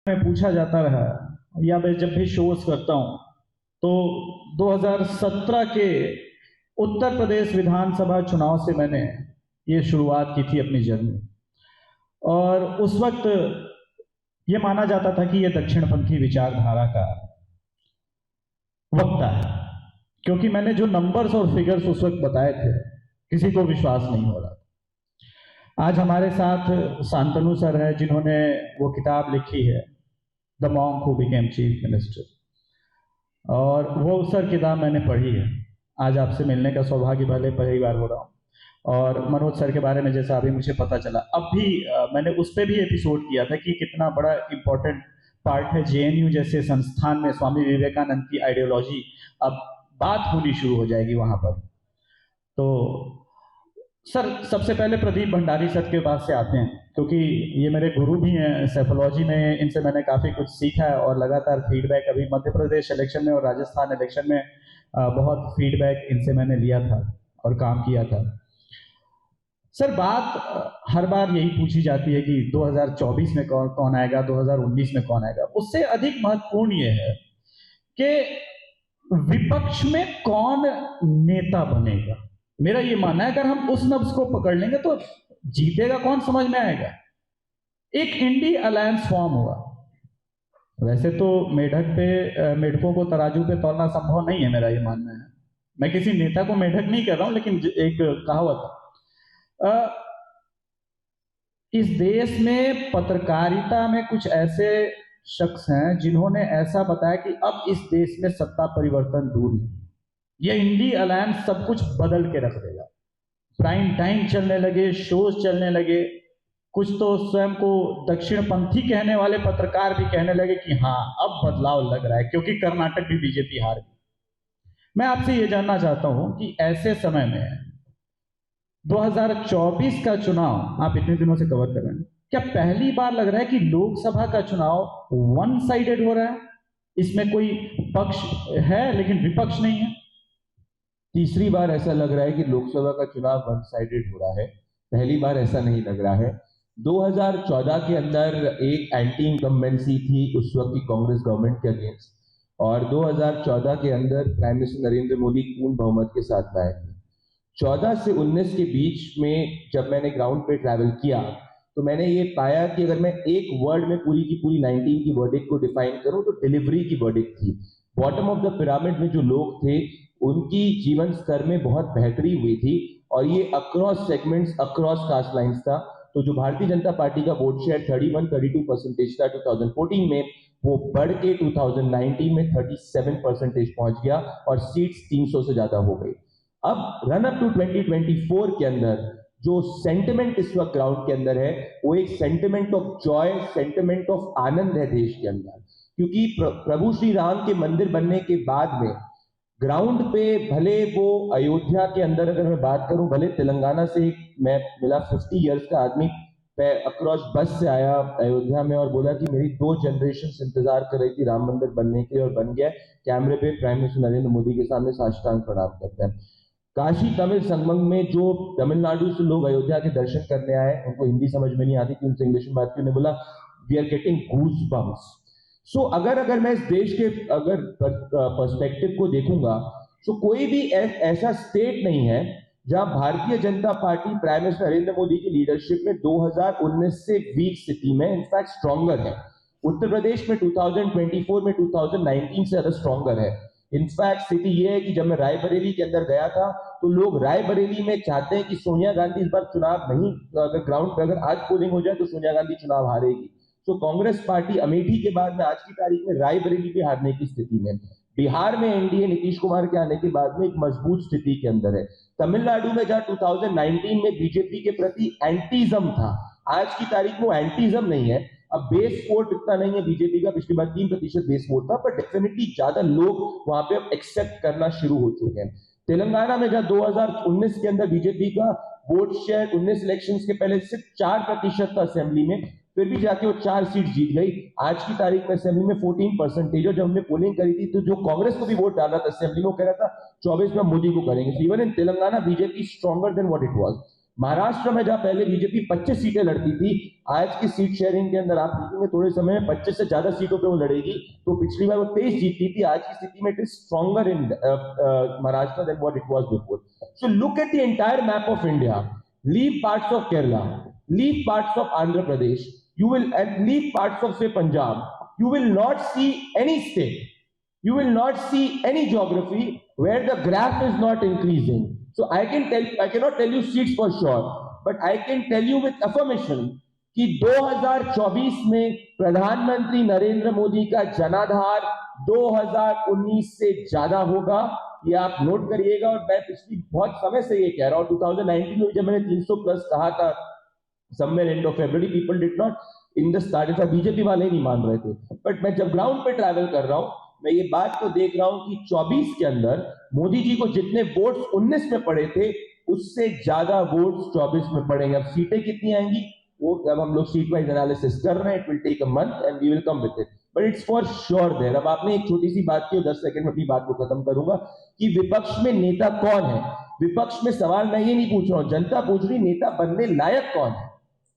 में पूछा जाता रहा या मैं जब भी शोज करता हूं तो 2017 के उत्तर प्रदेश विधानसभा चुनाव से मैंने ये शुरुआत की थी अपनी जर्नी। और उस वक्त ये माना जाता था कि ये दक्षिणपंथी विचारधारा का वक्ता है, क्योंकि मैंने जो नंबर्स और फिगर्स उस वक्त बताए थे किसी को विश्वास नहीं हो रहा। आज हमारे साथ शांतनु सर है जिन्होंने वो किताब लिखी है the monk who became chief minister, और वो सर किताब मैंने पढ़ी है। आज आपसे मिलने का सौभाग्य भले पहली बार हो रहा हूँ। और मनोज सर के बारे में जैसा अभी मुझे पता चला, अब भी मैंने उस पर भी एपिसोड किया था कि कितना बड़ा इम्पोर्टेंट पार्ट है जेएनयू जैसे संस्थान में स्वामी विवेकानंद की आइडियोलॉजी। अब बात होनी शुरू हो जाएगी वहां पर। तो सर सबसे पहले प्रदीप भंडारी सर के पास से आते हैं, क्योंकि ये मेरे गुरु भी हैं साइकोलॉजी में, इनसे मैंने काफ़ी कुछ सीखा है और लगातार फीडबैक अभी मध्य प्रदेश इलेक्शन में और राजस्थान इलेक्शन में बहुत फीडबैक इनसे मैंने लिया था और काम किया था। सर बात हर बार यही पूछी जाती है कि 2024 में कौन कौन आएगा, 2019 में कौन आएगा। उससे अधिक महत्वपूर्ण ये है कि विपक्ष में कौन नेता बनेगा। मेरा ये मानना है अगर हम उस नब्ज को पकड़ लेंगे तो जीतेगा कौन समझ में आएगा। एक इंडी अलायंस फॉर्म हुआ। वैसे तो मेढक पे मेढकों को तराजू पे तौलना संभव नहीं है, मेरा ये मानना है। मैं किसी नेता को मेढक नहीं कर रहा हूं, लेकिन एक कहावत है। इस देश में पत्रकारिता में कुछ ऐसे शख्स हैं जिन्होंने ऐसा बताया कि अब इस देश में सत्ता परिवर्तन दूर नहीं, ये इंडी अलायंस सब कुछ बदल के रख देगा। प्राइम टाइम चलने लगे, शोज चलने लगे, कुछ तो स्वयं को दक्षिणपंथी कहने वाले पत्रकार भी कहने लगे कि हाँ अब बदलाव लग रहा है, क्योंकि कर्नाटक भी बीजेपी हार गई। मैं आपसे यह जानना चाहता हूं कि ऐसे समय में 2024 का चुनाव आप इतने दिनों से कवर कर रहे हैं, क्या पहली बार लग रहा है कि लोकसभा का चुनाव वन साइडेड हो रहा है? इसमें कोई पक्ष है लेकिन विपक्ष नहीं है। तीसरी बार ऐसा लग रहा है कि लोकसभा का चुनाव वन साइडेड हो रहा है। पहली बार ऐसा नहीं लग रहा है। 2014 के अंदर एक एंटी इनकम्बेंसी थी उस वक्त की कांग्रेस गवर्नमेंट के अगेंस्ट, और 2014 के अंदर प्राइम मिनिस्टर नरेंद्र मोदी पूर्ण बहुमत के साथ आए थे। 14 से 19 के बीच में जब मैंने ग्राउंड पे ट्रैवल किया तो मैंने ये पाया कि अगर मैं एक वर्ड में पूरी की पूरी 19 की वर्डिक्ट को डिफाइन करूं तो डिलीवरी की वर्डिक्ट थी। बॉटम ऑफ द पिरामिड में जो लोग थे उनकी जीवन स्तर में बहुत बेहतरी हुई थी, और ये across segments, across cast lines था। तो जो भारतीय जनता पार्टी का वोट शेयर 31-32% था 2014 में, वो बढ़ के 2019 में 37% पहुंच गया और सीट्स 300 से ज्यादा हो गई। अब रन अप टू 2024 के अंदर जो सेंटिमेंट इस वक्त ग्राउंड के अंदर है वो एक sentiment of joy, sentiment of आनंद है देश के अंदर, क्योंकि प्रभु श्री राम के मंदिर बनने के बाद में ग्राउंड पे, भले वो अयोध्या के अंदर अगर मैं बात करूं, भले तेलंगाना से मैं मिला 50 इयर्स का आदमी अक्रॉस बस से आया अयोध्या में और बोला कि मेरी 2 जनरेशन इंतजार कर रही थी राम मंदिर बनने के लिए और बन गया। कैमरे पे प्राइम मिनिस्टर नरेंद्र मोदी के सामने साष्टांग प्रणाम करते हैं। काशी तमिल संगम में जो तमिलनाडु से लोग अयोध्या के दर्शन करने आए, उनको हिंदी समझ में नहीं आती थी, उनसे इंग्लिश में बात की, उन्होंने बोला we are getting goose bumps. So अगर मैं इस देश के अगर पर्सपेक्टिव को देखूंगा तो कोई भी ऐसा स्टेट नहीं है जहां Bharatiya Janata party prime minister Narendra Modi की लीडरशिप में 2019 से वीक स्थिति में, इनफैक्ट स्ट्रॉन्गर है। उत्तर प्रदेश में 2024 में 2019 से ज्यादा स्ट्रॉन्गर है। इनफैक्ट स्थिति यह है कि जब मैं रायबरेली के अंदर गया था तो लोग रायबरेली में चाहते हैं कि सोनिया गांधी इस बार चुनाव नहीं, अगर ग्राउंड पर अगर आज पोलिंग हो जाए तो सोनिया गांधी चुनाव हारेगी। तो कांग्रेस पार्टी अमेठी के बाद में आज की तारीख में रायबरेली पे हारने की स्थिति में, बिहार में एनडीए नीतीश कुमार के आने के बाद में एक मजबूत स्थिति के अंदर है। तमिलनाडु में जहां 2019 में बीजेपी के प्रति एंटीजम था, आज की तारीख में वो एंटीजम नहीं है। अब बेस वोट इतना नहीं है बीजेपी का, पिछली बार 3% बेस वोट था, पर डेफिनेटली ज्यादा लोग वहां पे अब एक्सेप्ट करना शुरू हो चुके हैं। तेलंगाना में जहां 2019 के अंदर बीजेपी का वोट शेयर 19 इलेक्शंस के पहले सिर्फ 4% था असेंबली में, फिर भी जाके वो 4 सीट जीत गई। आज की तारीख में असेंबली में 14%। और जब हमने पोलिंग करी थी तो जो कांग्रेस को भी वोट डाला था असेंबली में, वो कह रहा था 24 में मोदी को करेंगे। Even in Telangana BJP stronger than what it was. Maharashtra में जहां पहले बीजेपी 25 सीटें लड़ती थी, आज की सीट शेयरिंग के अंदर आप देखेंगे थोड़े समय में 25 से ज्यादा सीटों पे वो लड़ेगी। तो पिछली बार वो 23 जीती थी, आज की स्थिति में it is stronger in Maharashtra than what it was before. So look at the entire map of India, leave parts of Kerala, leave parts of Andhra Pradesh, you will and leave parts of say Punjab, you will not see any state, you will not see any geography where the graph is not increasing. So I cannot tell you seats for sure, but I can tell you with affirmation कि 2024 में प्रधानमंत्री नरेंद्र मोदी का जनाधार 2019 से ज्यादा होगा, ये आप नोट करिएगा। और मैं पिछली बहुत समय से ये कह रहा हूं, 2019 में जब मैंने 300 प्लस कहा था, somewhere end of February, people did not in the start, BJP वाले नहीं मान रहे थे, बट मैं जब ग्राउंड पे ट्रैवल कर रहा हूं, मैं ये बात को देख रहा हूं कि 24 के अंदर मोदी जी को जितने वोट्स 19 में पड़े थे, उससे ज्यादा वोट्स 24 में पड़ेंगे। अब सीटें कितनी आएंगी वो जब हम लोग सीट वाइज एनालिसिस कर रहे हैं, it will take a month and we will come with it, but it's for sure there. अब आपने एक छोटी सी बात की और 10 सेकंड में अपनी बात को खत्म करूंगा कि विपक्ष में नेता कौन है। विपक्ष में सवाल मैं ये नहीं पूछ रहा हूं, जनता पूछ रही नेता बनने लायक कौन है।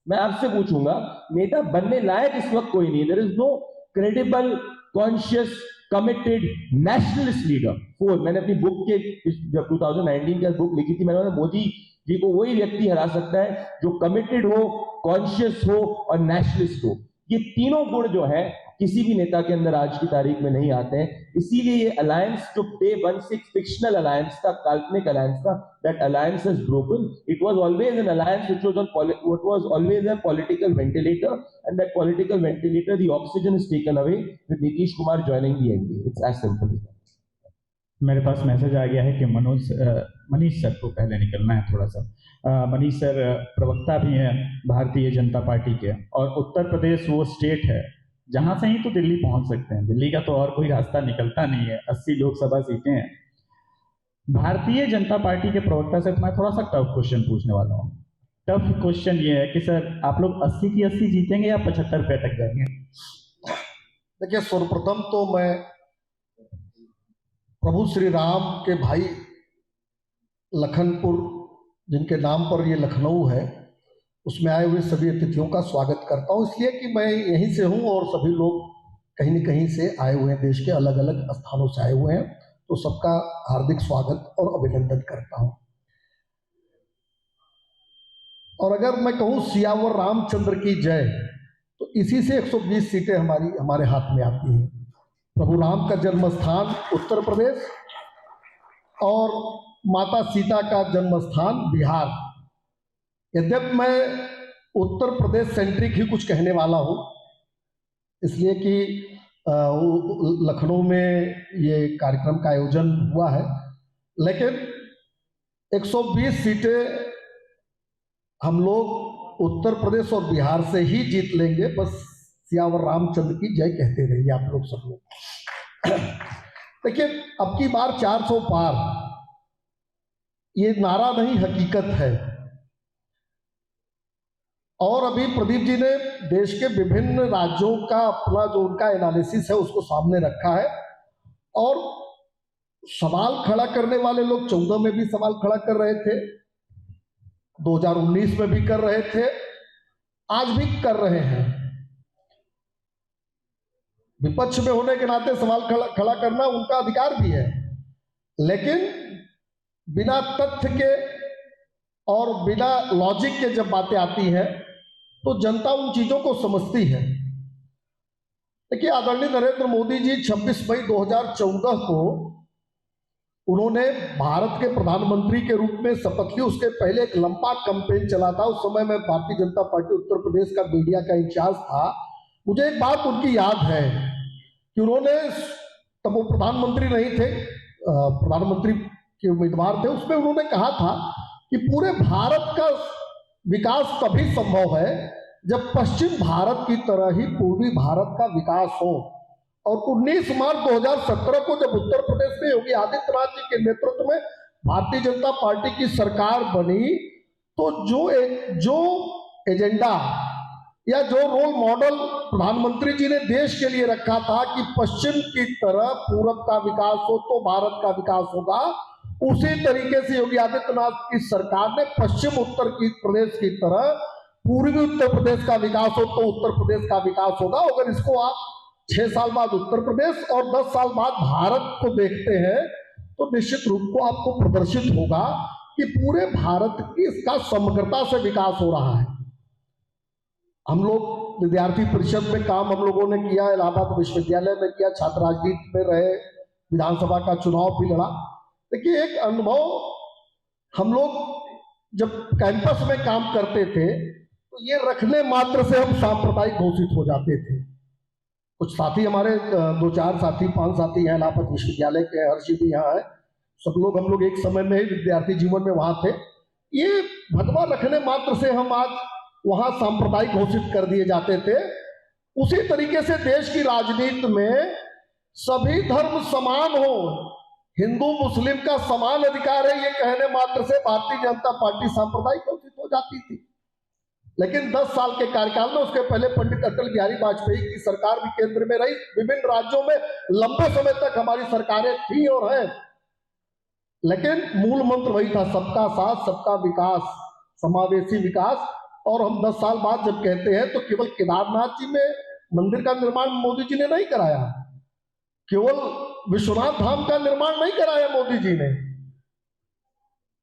मैं आपसे पूछूंगा, नेता बनने लायक इस वक्त कोई नहीं। There is no credible, conscious, committed nationalist leader. For, मैंने अपनी बुक के जब 2019 की बुक लिखी थी, मैंने मोदी जी को वही व्यक्ति हरा सकता है जो कमिटेड हो, कॉन्शियस हो और नेशनलिस्ट हो। ये तीनों गुण जो है किसी भी नेता के अंदर आज की तारीख में नहीं आते हैं। इसीलिए ये अलायंस जो डे 16 फिक्शनल अलायंस था, काल्पनिक अलायंस था, that alliance has broken. It was always an alliance which was always a political ventilator, and that political ventilator the oxygen is taken away with Nitish Kumar joining the NDA. It's as simple as that. मेरे पास message आ गया है कि Manish sir को पहले निकलना है थोड़ा सा। मनीष सर प्रवक्ता भी हैं भारतीय जनता पार्टी के, और उत्तर प्रदेश वो स्टेट है जहां से ही तो दिल्ली पहुंच सकते हैं, दिल्ली का तो और कोई रास्ता निकलता नहीं है। 80 लोकसभा सीटें हैं। भारतीय जनता पार्टी के प्रवक्ता से मैं थोड़ा सा टफ क्वेश्चन पूछने वाला हूँ। टफ क्वेश्चन ये है कि सर आप लोग 80 की 80 जीतेंगे या 75 पे अटक जाएंगे? देखिए, सर्वप्रथम तो मैं प्रभु श्री राम के भाई लखनपुर, जिनके नाम पर ये लखनऊ है, उसमें आए हुए सभी अतिथियों का स्वागत करता हूँ, इसलिए कि मैं यहीं से हूँ और सभी लोग कहीं न कहीं से आए हुए हैं, देश के अलग अलग स्थानों से आए हुए हैं, तो सबका हार्दिक स्वागत और अभिनंदन करता हूँ। और अगर मैं कहूँ सियावर रामचंद्र की जय, तो इसी से 120 सीटें हमारे हाथ में आती हैं। प्रभु राम का जन्म स्थान उत्तर प्रदेश और माता सीता का जन्म स्थान बिहार। यद्यपि मैं उत्तर प्रदेश सेंट्रिक ही कुछ कहने वाला हूँ, इसलिए कि लखनऊ में ये कार्यक्रम का आयोजन हुआ है, लेकिन 120 सीटें हम लोग उत्तर प्रदेश और बिहार से ही जीत लेंगे। बस सियावर रामचंद्र की जय कहते रहिए आप लोग सब लोग। देखिए, अब की बार 400 पार, ये नारा नहीं, हकीकत है। और अभी प्रदीप जी ने देश के विभिन्न राज्यों का अपना जो उनका एनालिसिस है उसको सामने रखा है, और सवाल खड़ा करने वाले लोग 14 में भी सवाल खड़ा कर रहे थे, 2019 में भी कर रहे थे, आज भी कर रहे हैं। विपक्ष में होने के नाते सवाल खड़ा करना उनका अधिकार भी है, लेकिन बिना तथ्य के और बिना लॉजिक के जब बातें आती हैं तो जनता उन चीजों को समझती है। देखिए, आदरणीय नरेंद्र मोदी जी 26 मई 2014 को उन्होंने भारत के प्रधानमंत्री के रूप में शपथ ली। उसके पहले एक लंबा कैंपेन चला था। उस समय मैं भारतीय जनता पार्टी उत्तर प्रदेश का मीडिया का इंचार्ज था। मुझे एक बात उनकी याद है कि उन्होंने, तब वो प्रधानमंत्री नहीं थे, प्रधानमंत्री के उम्मीदवार थे, उसमें उन्होंने कहा था कि पूरे भारत का विकास तभी संभव है जब पश्चिम भारत की तरह ही पूर्वी भारत का विकास हो। और 19 मार्च 2017 को जब उत्तर प्रदेश में योगी आदित्यनाथ जी के नेतृत्व में भारतीय जनता पार्टी की सरकार बनी, तो जो एजेंडा या जो रोल मॉडल प्रधानमंत्री जी ने देश के लिए रखा था कि पश्चिम की तरह पूरब का विकास हो तो भारत का विकास होगा, उसी तरीके से योगी आदित्यनाथ की सरकार ने पश्चिम उत्तर की प्रदेश की तरह पूर्वी उत्तर प्रदेश का विकास हो तो उत्तर प्रदेश का विकास होगा। अगर इसको आप 6 साल बाद उत्तर प्रदेश और 10 साल बाद भारत को देखते हैं तो निश्चित रूप को आपको प्रदर्शित होगा कि पूरे भारत की इसका समग्रता से विकास हो रहा है। हम लोग विद्यार्थी परिषद में काम हम लोगों ने किया, इलाहाबाद विश्वविद्यालय में किया, छात्र राजनीति में रहे, विधानसभा का चुनाव भी लड़ा। देखिए एक अनुभव, हम लोग जब कैंपस में काम करते थे तो ये रखने मात्र से हम सांप्रदायिक घोषित हो जाते थे। कुछ साथी हमारे 2-4 साथी 5 साथी हैं इलाहाबाद विश्वविद्यालय के, हर्षी भी यहाँ है, सब लोग हम लोग एक समय में ही विद्यार्थी जीवन में वहां थे। ये भगवा रखने मात्र से हम आज वहां सांप्रदायिक घोषित कर दिए जाते थे। उसी तरीके से देश की राजनीति में सभी धर्म समान हो, हिंदू मुस्लिम का समान अधिकार है, ये कहने मात्र से भारतीय जनता पार्टी सांप्रदायिक घोषित हो जाती थी। लेकिन 10 साल के कार्यकाल में, उसके पहले पंडित अटल बिहारी वाजपेयी की सरकार भी केंद्र में रही, विभिन्न राज्यों में लंबे समय तक हमारी सरकारें थी और हैं, लेकिन मूल मंत्र वही था, सबका साथ सबका विकास, समावेशी विकास। और हम 10 साल बाद जब कहते हैं तो केवल केदारनाथ जी में मंदिर का निर्माण मोदी जी ने नहीं कराया, केवल विश्वनाथ धाम का निर्माण नहीं कराया मोदी जी ने,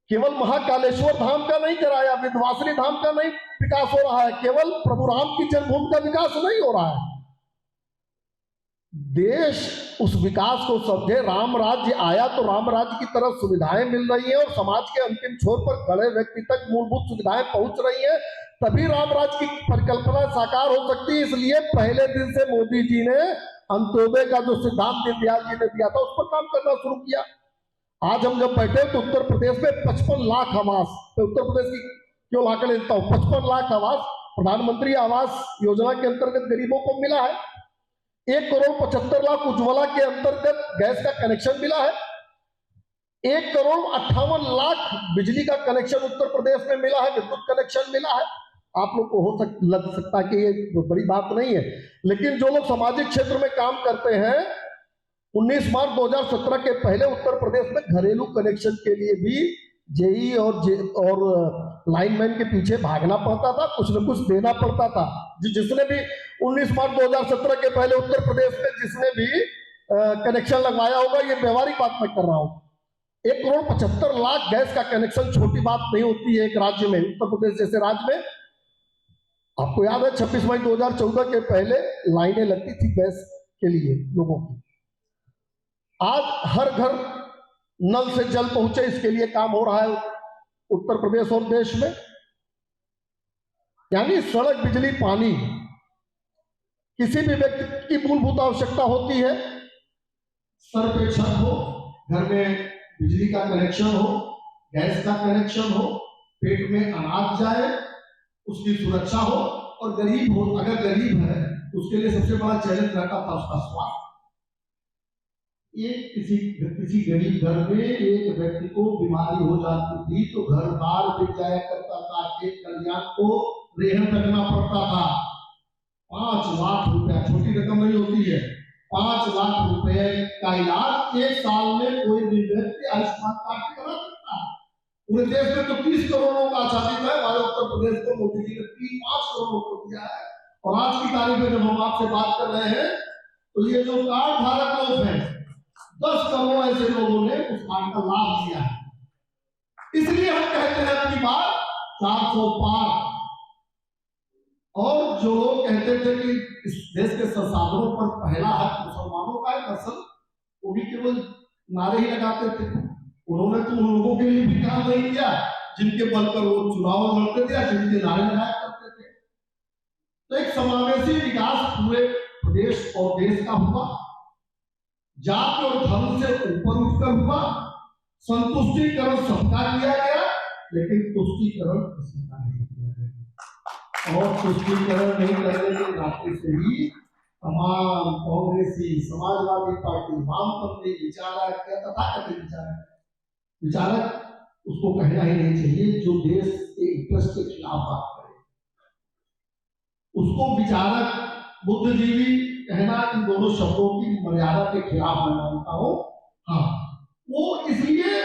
केवल महाकालेश्वर धाम का नहीं कराया, विंध्यवासिनी धाम का नहीं विकास हो रहा है, केवल प्रभु राम की जन्मभूमि का विकास नहीं हो रहा है। देश उस विकास को समझे, राम राज्य आया तो राम राज्य की तरफ सुविधाएं मिल रही हैं और समाज के अंतिम छोर पर खड़े व्यक्ति तक मूलभूत सुविधाएं पहुंच रही हैं, तभी राम राज्य की परिकल्पना साकार हो सकती है। इसलिए पहले दिन से मोदी जी ने अंत्योदय का जो सिद्धांत दीनदयाल जी ने दिया था उस पर काम करना शुरू किया। आज हम जब बैठे तो उत्तर प्रदेश में 55 लाख आवास, मैं उत्तर प्रदेश की क्यों आंकड़े देता हूं, 55 लाख आवास प्रधानमंत्री आवास योजना के अंतर्गत गरीबों को मिला है। 1,75,00,000 उज्ज्वला के अंतर्गत गैस का कनेक्शन मिला है। 1,58,00,000 बिजली का कनेक्शन उत्तर प्रदेश में मिला है, विद्युत कनेक्शन मिला है। आप लोग को लग सकता है कि ये बड़ी बात नहीं है, लेकिन जो लोग सामाजिक क्षेत्र में काम करते हैं, 19 मार्च 2017 के पहले उत्तर प्रदेश में घरेलू कनेक्शन के लिए भी जेई और लाइनमैन के पीछे भागना पड़ता था, कुछ न कुछ देना पड़ता था। जिसने भी 19 मार्च 2017 के पहले उत्तर प्रदेश में जिसने भी कनेक्शन लगवाया होगा, ये व्यवहारिक बात मैं कर रहा हूं, 1,75,00,000 गैस का कनेक्शन छोटी बात नहीं होती है एक राज्य में, उत्तर प्रदेश जैसे राज्य में। आपको याद है 26 मई 2014 के पहले लाइनें लगती थी गैस के लिए लोगों की। आज हर घर नल से जल पहुंचे, इसके लिए काम हो रहा है उत्तर प्रदेश और देश में। यानी सड़क, बिजली, पानी, किसी भी व्यक्ति की मूलभूत आवश्यकता होती है। सर पे छत हो, घर में बिजली का कनेक्शन हो, गैस का कनेक्शन हो, पेट में अनाज जाए, उसकी सुरक्षा हो, और गरीब हो, अगर गरीब है तो उसके लिए सबसे बड़ा चैलेंज रहता था उसका स्वास्थ्य। एक किसी गरीब घर में एक व्यक्ति को बीमारी हो जाती थी तो घर बार बिक जाया करता था, एक कल्याण को रेहन रखना पड़ता था। 5 लाख रुपया छोटी रकम नहीं होती है, 5 लाख रुपए का इलाज एक साल में कोई भी व्यक्ति आयुष्मान कार्ड करा सकता है। पूरे देश में तो 30 करोड़ लोग आजादी में, हमारे उत्तर प्रदेश को मोदी जी ने 5 करोड़ लोग को दिया है। और आज की तारीख में जब हम आपसे बात कर रहे हैं तो ये जो कार्ड धारक लोग हैं, 10 करोड़ ऐसे लोगों ने उस कार्ड का लाभ लिया है। इसलिए हम कहते हैं अपनी बात 400 पार। और जो लोग कहते थे कि इस देश के संसाधनों पर पहला हक मुसलमानों का है, दरअसल वो भी केवल नारे ही लगाते थे। उन्होंने तो उन लोगों के लिए भी काम नहीं किया जिनके बल पर वो चुनाव लड़ते थे या जिनके नारे लगाया करते थे। तो एक समावेशी विकास पूरे प्रदेश और देश का हुआ, जाति और धर्म से ऊपर उठकर हुआ। संतुष्टिकरण सबका किया गया, लेकिन तुष्टिकरण किसी का नहीं किया गया। और तुष्टिकरण नहीं करने के नाते से ही तमाम कांग्रेसी, समाजवादी पार्टी, वामपंथी विचारक या तथाकथित विचारक उसको कहना ही नहीं चाहिए, जो देश के इंटरेस्ट के खिलाफ बात करे उसको विचारक, बुद्धिजीवी कहना इन दोनों शब्दों की मर्यादा के खिलाफ मैं मानता हूं। हाँ, वो इसलिए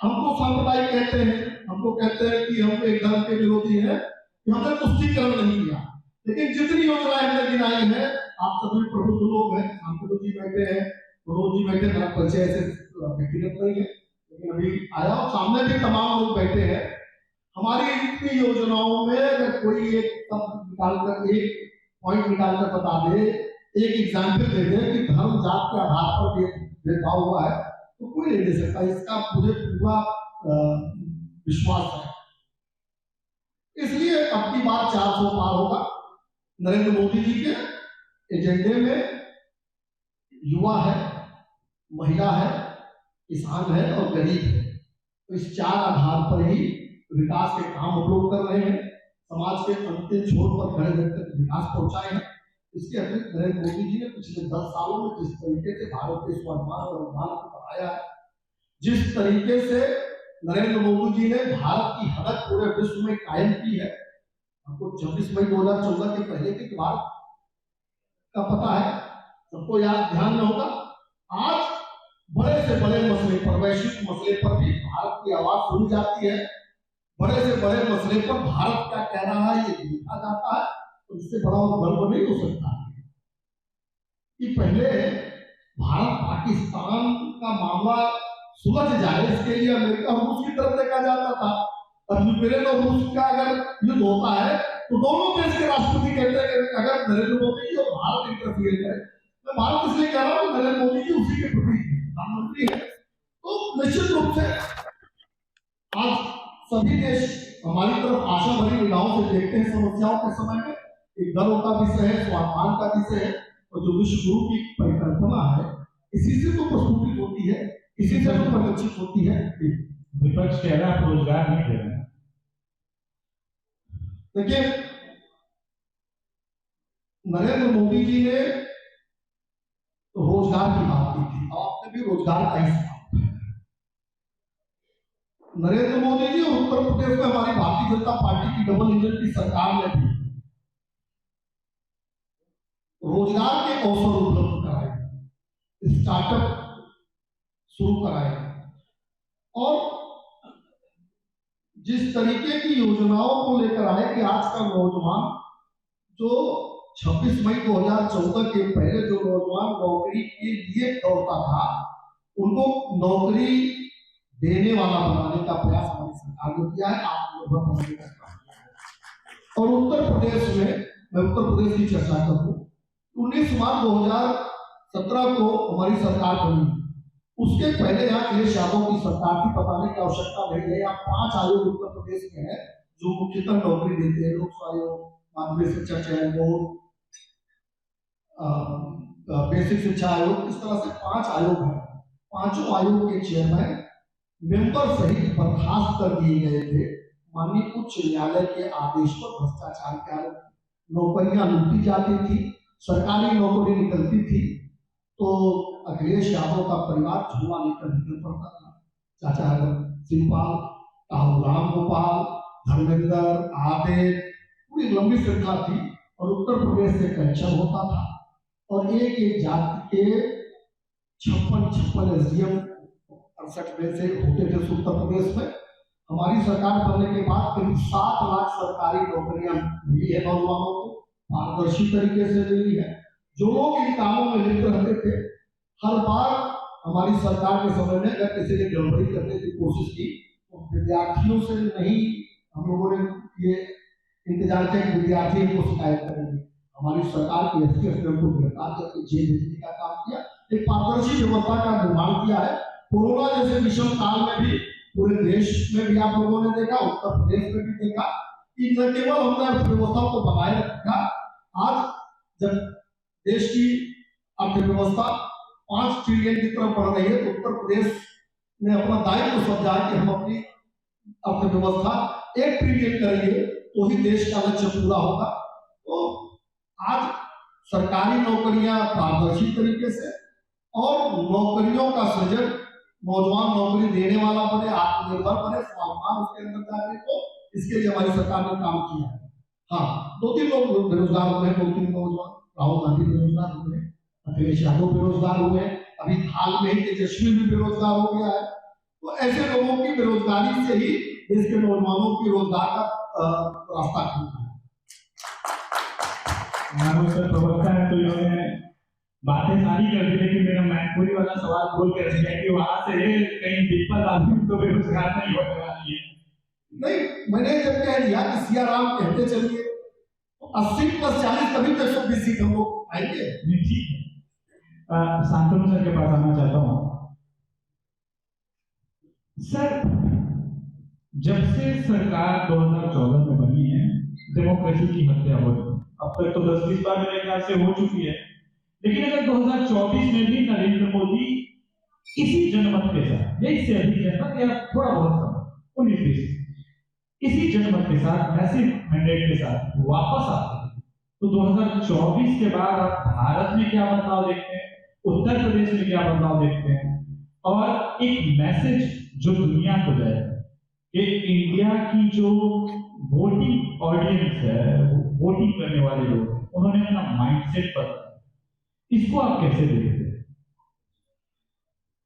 हमको सांप्रदायिक कहते हैं, हमको कहते हैं कि हम एक धर्म के विरोधी हैं, कि हमने तुष्टीकरण नहीं किया। लेकिन जितनी योजनाएं हमने गिनाई है, आप सभी प्रबुद्ध लोग हैं, शांतनु जी बैठे हैं, मनोज जी बैठे, मेरा परिचय ऐसे व्यक्तिगत नहीं है, लेकिन अभी आया और सामने भी तमाम लोग बैठे हैं। हमारी इतनी योजनाओं में अगर कोई एक शब्द निकालकर, एक पॉइंट निकालकर बता दे, एक एग्जाम्पल दे दे कि धर्म जात के आधार पर भेदभाव हुआ है, तो कोई नहीं दे सकता। इसका मुझे पूरा विश्वास है। इसलिए अब की बार 400 पार होगा। नरेंद्र मोदी जी के एजेंडे में युवा है, महिला है, किसान है और गरीब है। तो इस 4 आधार पर ही विकास के काम हम लोग कर रहे हैं। समाज के अंतिम छोर पर खड़े होकर विकास पहुंचाए हैं। इसके अतिरिक्त नरेंद्र मोदी जी ने पिछले 10 सालों में जिस तरीके से भारत के स्वाभिमान और अनुमान को बढ़ाया है, जिस तरीके से नरेंद्र मोदी जी ने भारत की हलक पूरे विश्व में कायम की है, हमको 26 मई 2014 के पहले के बाद का पता है, सबको याद ध्यान में होगा। आज बड़े से बड़े मसले पर, वैश्विक मसले पर भी भारत की आवाज सुनी जाती है। बड़े से बड़े मसले पर भारत क्या कह रहा है ये देखा जाता है। तो इससे बड़ा गर्व नहीं हो सकता कि पहले भारत पाकिस्तान का मामला सुलझ जाए, इसके लिए अमेरिका और रूस की तरफ देखा जाता था। अब यूक्रेन और रूस का अगर युद्ध होता है तो दोनों देश के राष्ट्रपति कहते हैं कि अगर नरेंद्र मोदी जी और भारत इंटरफियर करे, मैं भारत इसलिए कह रहा हूँ नरेंद्र मोदी जी उसी के प्रधानमंत्री है। तो निश्चित रूप से आज सभी देश हमारी तरफ आशा भरी निगाहों से देखते हैं। समस्याओं के समय में एक गर्व का विषय है, स्वाभिमान का विषय है, और जो विश्व गुरु की परिकल्पना है इसी से तो प्रस्फुटित होती है, इसी से तो परिलक्षित होती है। विपक्ष कह रहा है रोजगार नहीं दे रहे हैं। देखिए, नरेंद्र मोदी जी ने रोजगार की बात की थी, आपने भी रोजगार का ही सवाल। नरेंद्र मोदी जी और उत्तर प्रदेश में हमारी भारतीय जनता पार्टी की डबल इंजन की सरकार ने भी रोजगार के अवसर उपलब्ध कराए, स्टार्टअप शुरू कराए, और जिस तरीके की योजनाओं को लेकर आए कि आज का नौजवान जो 26 मई 2014 के पहले जो नौजवान नौकरी के लिए दौड़ता था, उनको नौकरी देने वाला बनाने का प्रयास हमारी सरकार ने किया है, आत्मनिर्भर बनाने का काम किया है। और उत्तर प्रदेश में, मैं उत्तर प्रदेश की चर्चा करूं, 19 मार्च 2017 को हमारी सरकार बनी। उसके पहले यहाँ अखिलेश यादव की सरकार की, बताने की आवश्यकता नहीं है। यहाँ 5 आयोग उत्तर प्रदेश में है जो मुख्यतः नौकरी देते हैं, लोक सेवा आयोग, माध्यमिक शिक्षा चयन बोर्ड, बेसिक शिक्षा आयोग, इस तरह से 5 आयोग हैं। 5 आयोग के चेयरमैन मेंबर सहित बर्खास्त कर दिए गए थे माननीय उच्च न्यायालय के आदेश पर भ्रष्टाचार के आरोप। नौकरियां लूटी जाती थी, सरकारी नौकरी निकलती थी तो अखिलेश यादव का परिवार झोला लेकर निकल पड़ता था। चाचा शिवपाल, राम गोपाल, धर्मेंद्र, आदे, पूरी लंबी श्रृंखला थी, और उत्तर प्रदेश से कलेक्शन होता था, और एक एक जाति के 56 एसडीएम 68 में से होते थे उत्तर प्रदेश में। हमारी सरकार बनने के बाद करीब 7 लाख सरकारी नौकरियां मिली है नौजवानों को, पारदर्शी तरीके से मिली है। जो लोग इन कामों में लिप्त रहते थे, हर बार हमारी सरकार के समय में अगर किसी ने गड़बड़ी करने की कोशिश की तो विद्यार्थियों से नहीं, हम लोगों ने ये इंतजार किया कि विद्यार्थी इनको शिकायत करेंगे। हमारी सरकार की एसपी को गिरफ्तार करके जेल भेजने का काम किया, एक पारदर्शी व्यवस्था का निर्माण किया है। कोरोना जैसे विषम काल में भी पूरे देश में भी आप लोगों ने देखा, उत्तर प्रदेश में भी देखा कि न केवल हमने अर्थव्यवस्था को बनाए रखा, आज जब देश की अर्थव्यवस्था 5 ट्रिलियन की तरफ बढ़ रही है तो उत्तर प्रदेश ने अपना दायित्व समझा कि हम अपनी अर्थव्यवस्था 1 ट्रिलियन करेंगे तो ही देश का लक्ष्य पूरा होगा। तो आज सरकारी नौकरियां पारदर्शी तरीके से और नौकरियों का सृजन, नौजवान नौकरी देने वाला बने, आत्मनिर्भर बने, स्वाभिमान उसके अंदर जाने को, इसके लिए हमारी सरकार ने काम किया है। हाँ, 2-3 लोग बेरोजगार हुए, 2-3 नौजवान, राहुल गांधी बेरोजगार हुए, अखिलेश यादव बेरोजगार हुए, अभी हाल में ही तेजस्वी भी बेरोजगार हो गया है। तो तो ऐसे लोगों की बेरोजगारी से ही देश के नौजवानों की रोजगार का रास्ता खुलता है। मानो सर प्रवक्ता है तो इन्होंने बातें सारी कर दी, लेकिन मेरा मैनपुरी वाला सवाल बोल कर दिया कि वहां से कहीं दिक्कत आदमी तो बेरोजगार नहीं होने वाली है। नहीं, मैंने जब कह दिया कि सियाराम कहते चलिए तो 80 + 40 तभी तो 120 सीट हम लोग आएंगे। नहीं, ठीक है। शांतनु सर के पास आना चाहता हूँ। सर, जब से सरकार 2014 में बनी है, डेमोक्रेसी की हत्या हो रही है। अब तक तो 10-20 बार मेरे ख्याल से हो चुकी है, लेकिन अगर 2024 में भी नरेंद्र मोदी इसी जनमत के साथ या इससे अधिक जनमत या थोड़ा बहुत कम 19-20 इसी जनमत के साथ मैसिव मैंडेट के साथ वापस आते हैं, तो 2024 के बाद आप भारत में क्या बदलाव देखते हैं, उत्तर प्रदेश में क्या बदलाव देखते हैं, और एक मैसेज जो दुनिया को जाएगा कि इंडिया की जो वोटिंग ऑडियंस है, वोटिंग करने वाले लोग, उन्होंने अपना माइंडसेट बदला, इसको आप कैसे देखते हैं?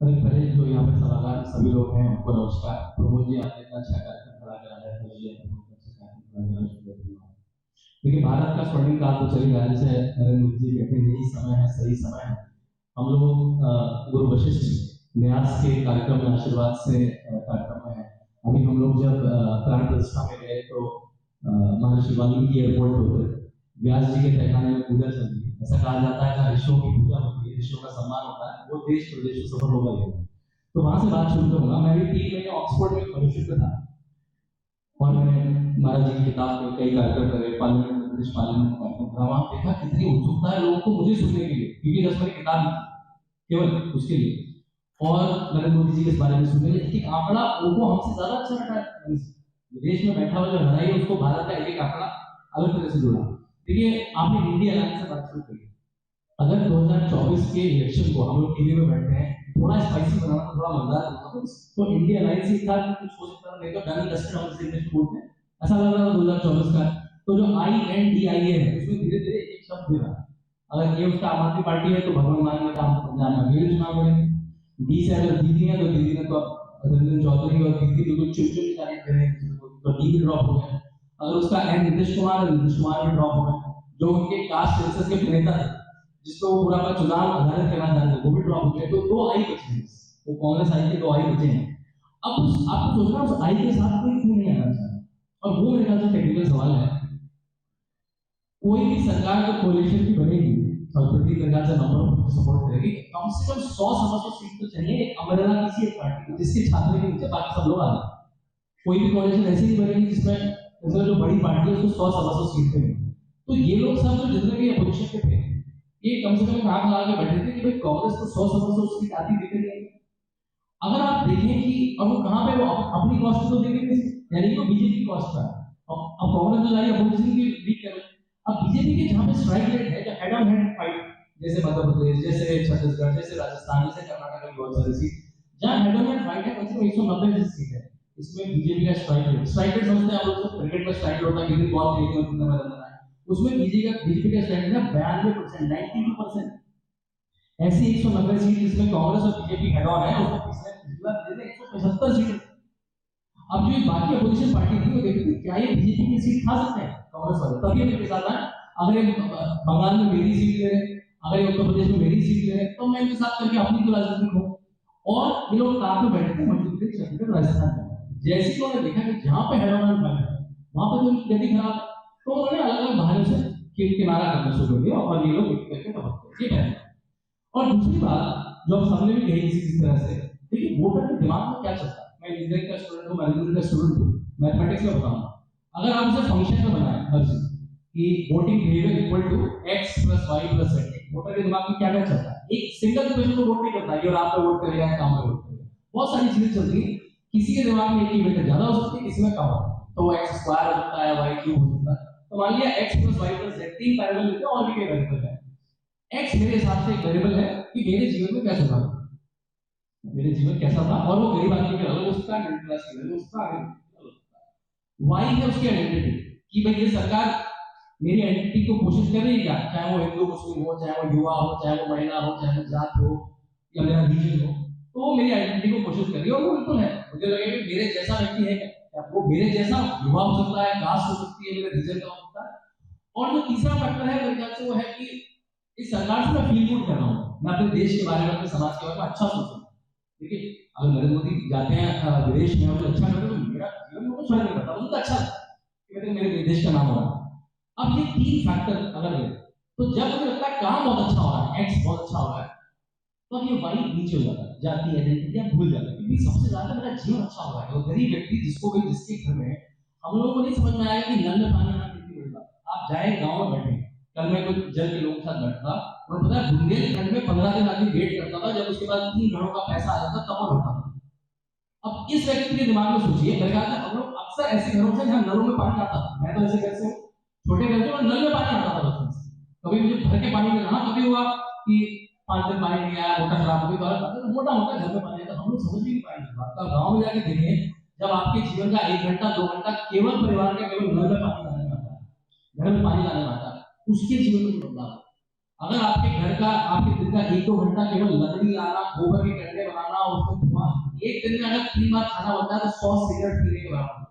अरे पहले जो यहाँ पे सवाल सभी लोग हैं उनको नमस्कार। प्रमोद जी, आपने इतना अच्छा कार्यक्रम खड़ा करा है। देखिए, भारत का स्वर्णिम काल तो चल रहा है, जैसे नरेंद्र मोदी जी कहते हैं यही समय है, सही समय है। हम लोग गुरु वशिष्ठ न्यास के कार्यक्रम में, आशीर्वाद से कार्यक्रम में है। अभी हम लोग जब प्राण प्रतिष्ठा में गए तो महर्षि वाल्मीकि एयरपोर्ट पे उतरे, व्यास जी के तहखाने में पूजा चल रही है। ऐसा कहा जाता है कि ऋषियों की पूजा होती है, ऋषियों का सम्मान होता है, वो देश प्रदेश में सफल होगा ही होगा। तो वहां से बात शुरू करूंगा। मैं भी 3 महीने ऑक्सफोर्ड में फेलोशिप में था और मैंने महाराज जी की किताब में कई कार्यक्रम करे, पार्लियामेंट में, ब्रिटिश पार्लियामेंट में कार्यक्रम करा। वहां देखा कितनी उत्सुकता है लोगों को मुझे सुनने के लिए, क्योंकि जब मैंने किताब लिखी केवल उसके लिए, और नरेंद्र मोदी जी के इस बारे में सुनने के लिए आंकड़ा उनको हमसे ज्यादा अच्छा लगा। विदेश में बैठा हुआ जो हराई है उसको भारत का एक आंकड़ा अलग तरह से जुड़ा। देखिए, आपने इंडिया अलायंस से बात शुरू करी। अगर 2024 के इलेक्शन को हम लोग टीवी में बैठते हैं, थोड़ा स्पाइसी बनाना, थोड़ा मजेदार बनाना, तो इंडिया अलायंस ही था कि कुछ हो सकता है, नहीं तो डन डस्टेड हम से इंग्लिश कोर्ट में ऐसा लग रहा था 2024 का। तो जो INDIA है उसमें धीरे धीरे एक शब्द दे रहा। अगर ये उसका आम आदमी पार्टी है तो भगवान मान में काम पंजाब में अगले चुनाव लड़ेंगे। डी से अगर दीदी है तो दीदी ने तो रंजन चौधरी और दीदी बिल्कुल चुनचुन तारीफ करें तो डी भी ड्रॉप हो गया। अगर उसका एन नीतीश कुमार भी ड्रॉप हो गया, जो उनके कास्ट सेंसस के नेता थे जिसको वो पूरा का चुनाव आधारित करना चाहते थे, वो भी ड्रॉप हो गए। तो 2 आई बचे हैं, वो कांग्रेस आई के 2 आई बचे हैं। अब उस आपको सोचना उस आई के साथ कोई क्यों नहीं आना चाहता, और वो मेरे ख्याल से टेक्निकल सवाल है। कोई भी सरकार जो कोalition की बनेगी और प्रति प्रकार से नंबर सपोर्ट करेगी, कम से कम 100-125 सीट तो चाहिए एक अमरेला किसी एक पार्टी जिसके छात्र के नीचे बाकी सब लोग आ जाए। कोई भी कोalition ऐसी नहीं बनेगी जिसमें जो बड़ी पार्टी है उसको 100-125 सीट पे। तो ये लोग सब जो जितने भी अपोजिशन के थे, ये कम से कम आंख लगा के बैठे थे कि भाई कांग्रेस को 100-125 सीट आती दिख रही है। अगर आप देखें कि और वो कहां पे, वो अपनी कॉस्ट तो देखेंगे, यानी कि बीजेपी कॉस्ट पर। अब कांग्रेस तो जारी अपोजिशन की वीक कर, अब बीजेपी के जहां पे स्ट्राइक रेट है, जो हेड ऑन हेड फाइट, जैसे मध्य प्रदेश, जैसे छत्तीसगढ़, जैसे राजस्थान, जैसे कर्नाटक में बहुत सारी सीट जहां हेड ऑन हेड फाइट है, कम से कम 190 सीट है। इसमें बीजेपी का स्ट्राइक रेट समझते हैं आप लोग, क्रिकेट में स्ट्राइक होता है, कितनी बॉल खेलनी है, कितना रन बनाना है, उसमें बीजेपी का स्ट्राइक रेट है 92%, 92%। ऐसी 190 सीट जिसमें कांग्रेस और बीजेपी हेड ऑन है, उसमें पिछले 175 सीट। अब जो बाकी अपोजिशन पार्टी थी वो देखती क्या ये बीजेपी की सीट खा सकते हैं कांग्रेस वाले, तभी इनके साथ है। अगर ये बंगाल में मेरी सीट ले रहे, अगर ये उत्तर प्रदेश में मेरी सीट ले रहे, तो मैं इनके साथ करके अपनी तो राजनीति को। और ये लोग कार में बैठे थे मध्य प्रदेश, छत्तीसगढ़, राजस्थान में। जैसे ही उन्होंने देखा कि जहां पे हेड ऑन फाइट है वहां पे तो उनकी गति खराब, तो उन्होंने अलग अलग बहाने से किनारा करना शुरू कर दिया और ये लोग करके टपकते। ये पहली। और दूसरी बात जो हम सबने भी कही किसी तरह से, देखिए वोटर के दिमाग में क्या चलता है। मैं इंजीनियरिंग का स्टूडेंट हूँ, मैनेजमेंट का स्टूडेंट हूँ, मैथमेटिक्स में बताऊंगा। अगर आप उसे फंक्शन में बनाएं हर चीज कि voting behaviour equal to x + y + z, voter के दिमाग में क्या क्या चलता है। एक सिंगल क्वेश्चन को वोट नहीं करता है, ये रात में वोट करेगा, काम में वोट करेगा, बहुत सारी चीजें चलती है। किसी के दिमाग में एक की वेटेज ज्यादा हो सकती है, किसी में कम हो, तो x² हो सकता है, y³ हो सकता है। तो मान लिया x + y + z 3 पैरेलल लेते हैं, और भी कई वेरिएबल है। x मेरे हिसाब से एक वेरिएबल है कि मेरे जीवन में क्या चल रहा है, मेरे जीवन कैसा था, और वो गरीब आदमी के अलग हो सकता है, मिडिल क्लास के अलग हो सकता है, वाई है उसकी आइडेंटिटी कि भाई ये सरकार मेरी आइडेंटिटी को कोशिश कर रही है क्या, चाहे वो हिंदू मुस्लिम हो, चाहे वो युवा हो, चाहे वो महिला हो, चाहे वो जात हो या मेरा रीजन हो। तो वो मेरी आइडेंटिटी को कोशिश कर रही है, और वो बिल्कुल है। मुझे लगे कि मेरे जैसा व्यक्ति है क्या, वो मेरे जैसा युवा हो सकता है, कास्ट हो सकती है, मेरे रीजन का हो सकता है। और जो तीसरा फैक्टर है मेरे ख्याल से वो है कि इस सरकार से मैं फील गुड कर रहा हूँ, मैं अपने देश के बारे में, अपने समाज के बारे में अच्छा सोच रहा हूँ। देखिए, अगर नरेंद्र मोदी जाते हैं विदेश में और अच्छा करते, तो मेरा जीवन में कुछ फर्क नहीं पड़ता, मुझे तो अच्छा लगता है कि मेरे देश का नाम हो रहा है। अब ये तीन फैक्टर अगर है, तो जब मुझे लगता है काम बहुत अच्छा हो रहा है, एक्स बहुत अच्छा हो रहा है, तो अब ये वाई नीचे हो जाता है, जाति आइडेंटिटी आप भूल जाते हैं, क्योंकि सबसे ज्यादा मेरा जीवन अच्छा हो रहा है। और गरीब व्यक्ति जिसको भी, जिसके घर में हम लोगों को नहीं समझ में आया कि नल में पानी आना कितनी बड़ी बात। आप जाए गाँव में बैठे, कल मैं कुछ जल के लोगों के साथ बैठा, और पता है बुंदेलखंड में 15 दिन आदमी वेट करता था, जब उसके बाद 3 घरों का पैसा आ जाता तब वो बैठा था। अब इस व्यक्ति के दिमाग में सोचिए, मेरे ख्याल से हम लोग अक्सर ऐसे घरों से जहाँ नलों में पानी आता था, मैं तो ऐसे घर से हूँ, छोटे घर से, और नल में पानी आता था बचपन से। कभी मुझे भर के पानी में नहाना, कभी हुआ कि 5 दिन पानी नहीं आया, मोटर खराब हो गई, मोटा मोटा घर में पानी आता, हम लोग समझ भी नहीं पाएंगे बात का। गाँव में जाके देखें, जब आपके जीवन का 1 घंटा 2 घंटा केवल परिवार का केवल नल में पानी लाने में आता है, घर में पानी लाने में आता है, उसके जीवन में बदलाव। अगर आपके घर का, आपके दिन का 1-2 घंटा केवल लकड़ी लाना, गोबर के कंडे बनाना और उसको धुआं, एक दिन में अगर 3 बार खाना बनता है तो 100 सिगरेट पीने के बराबर।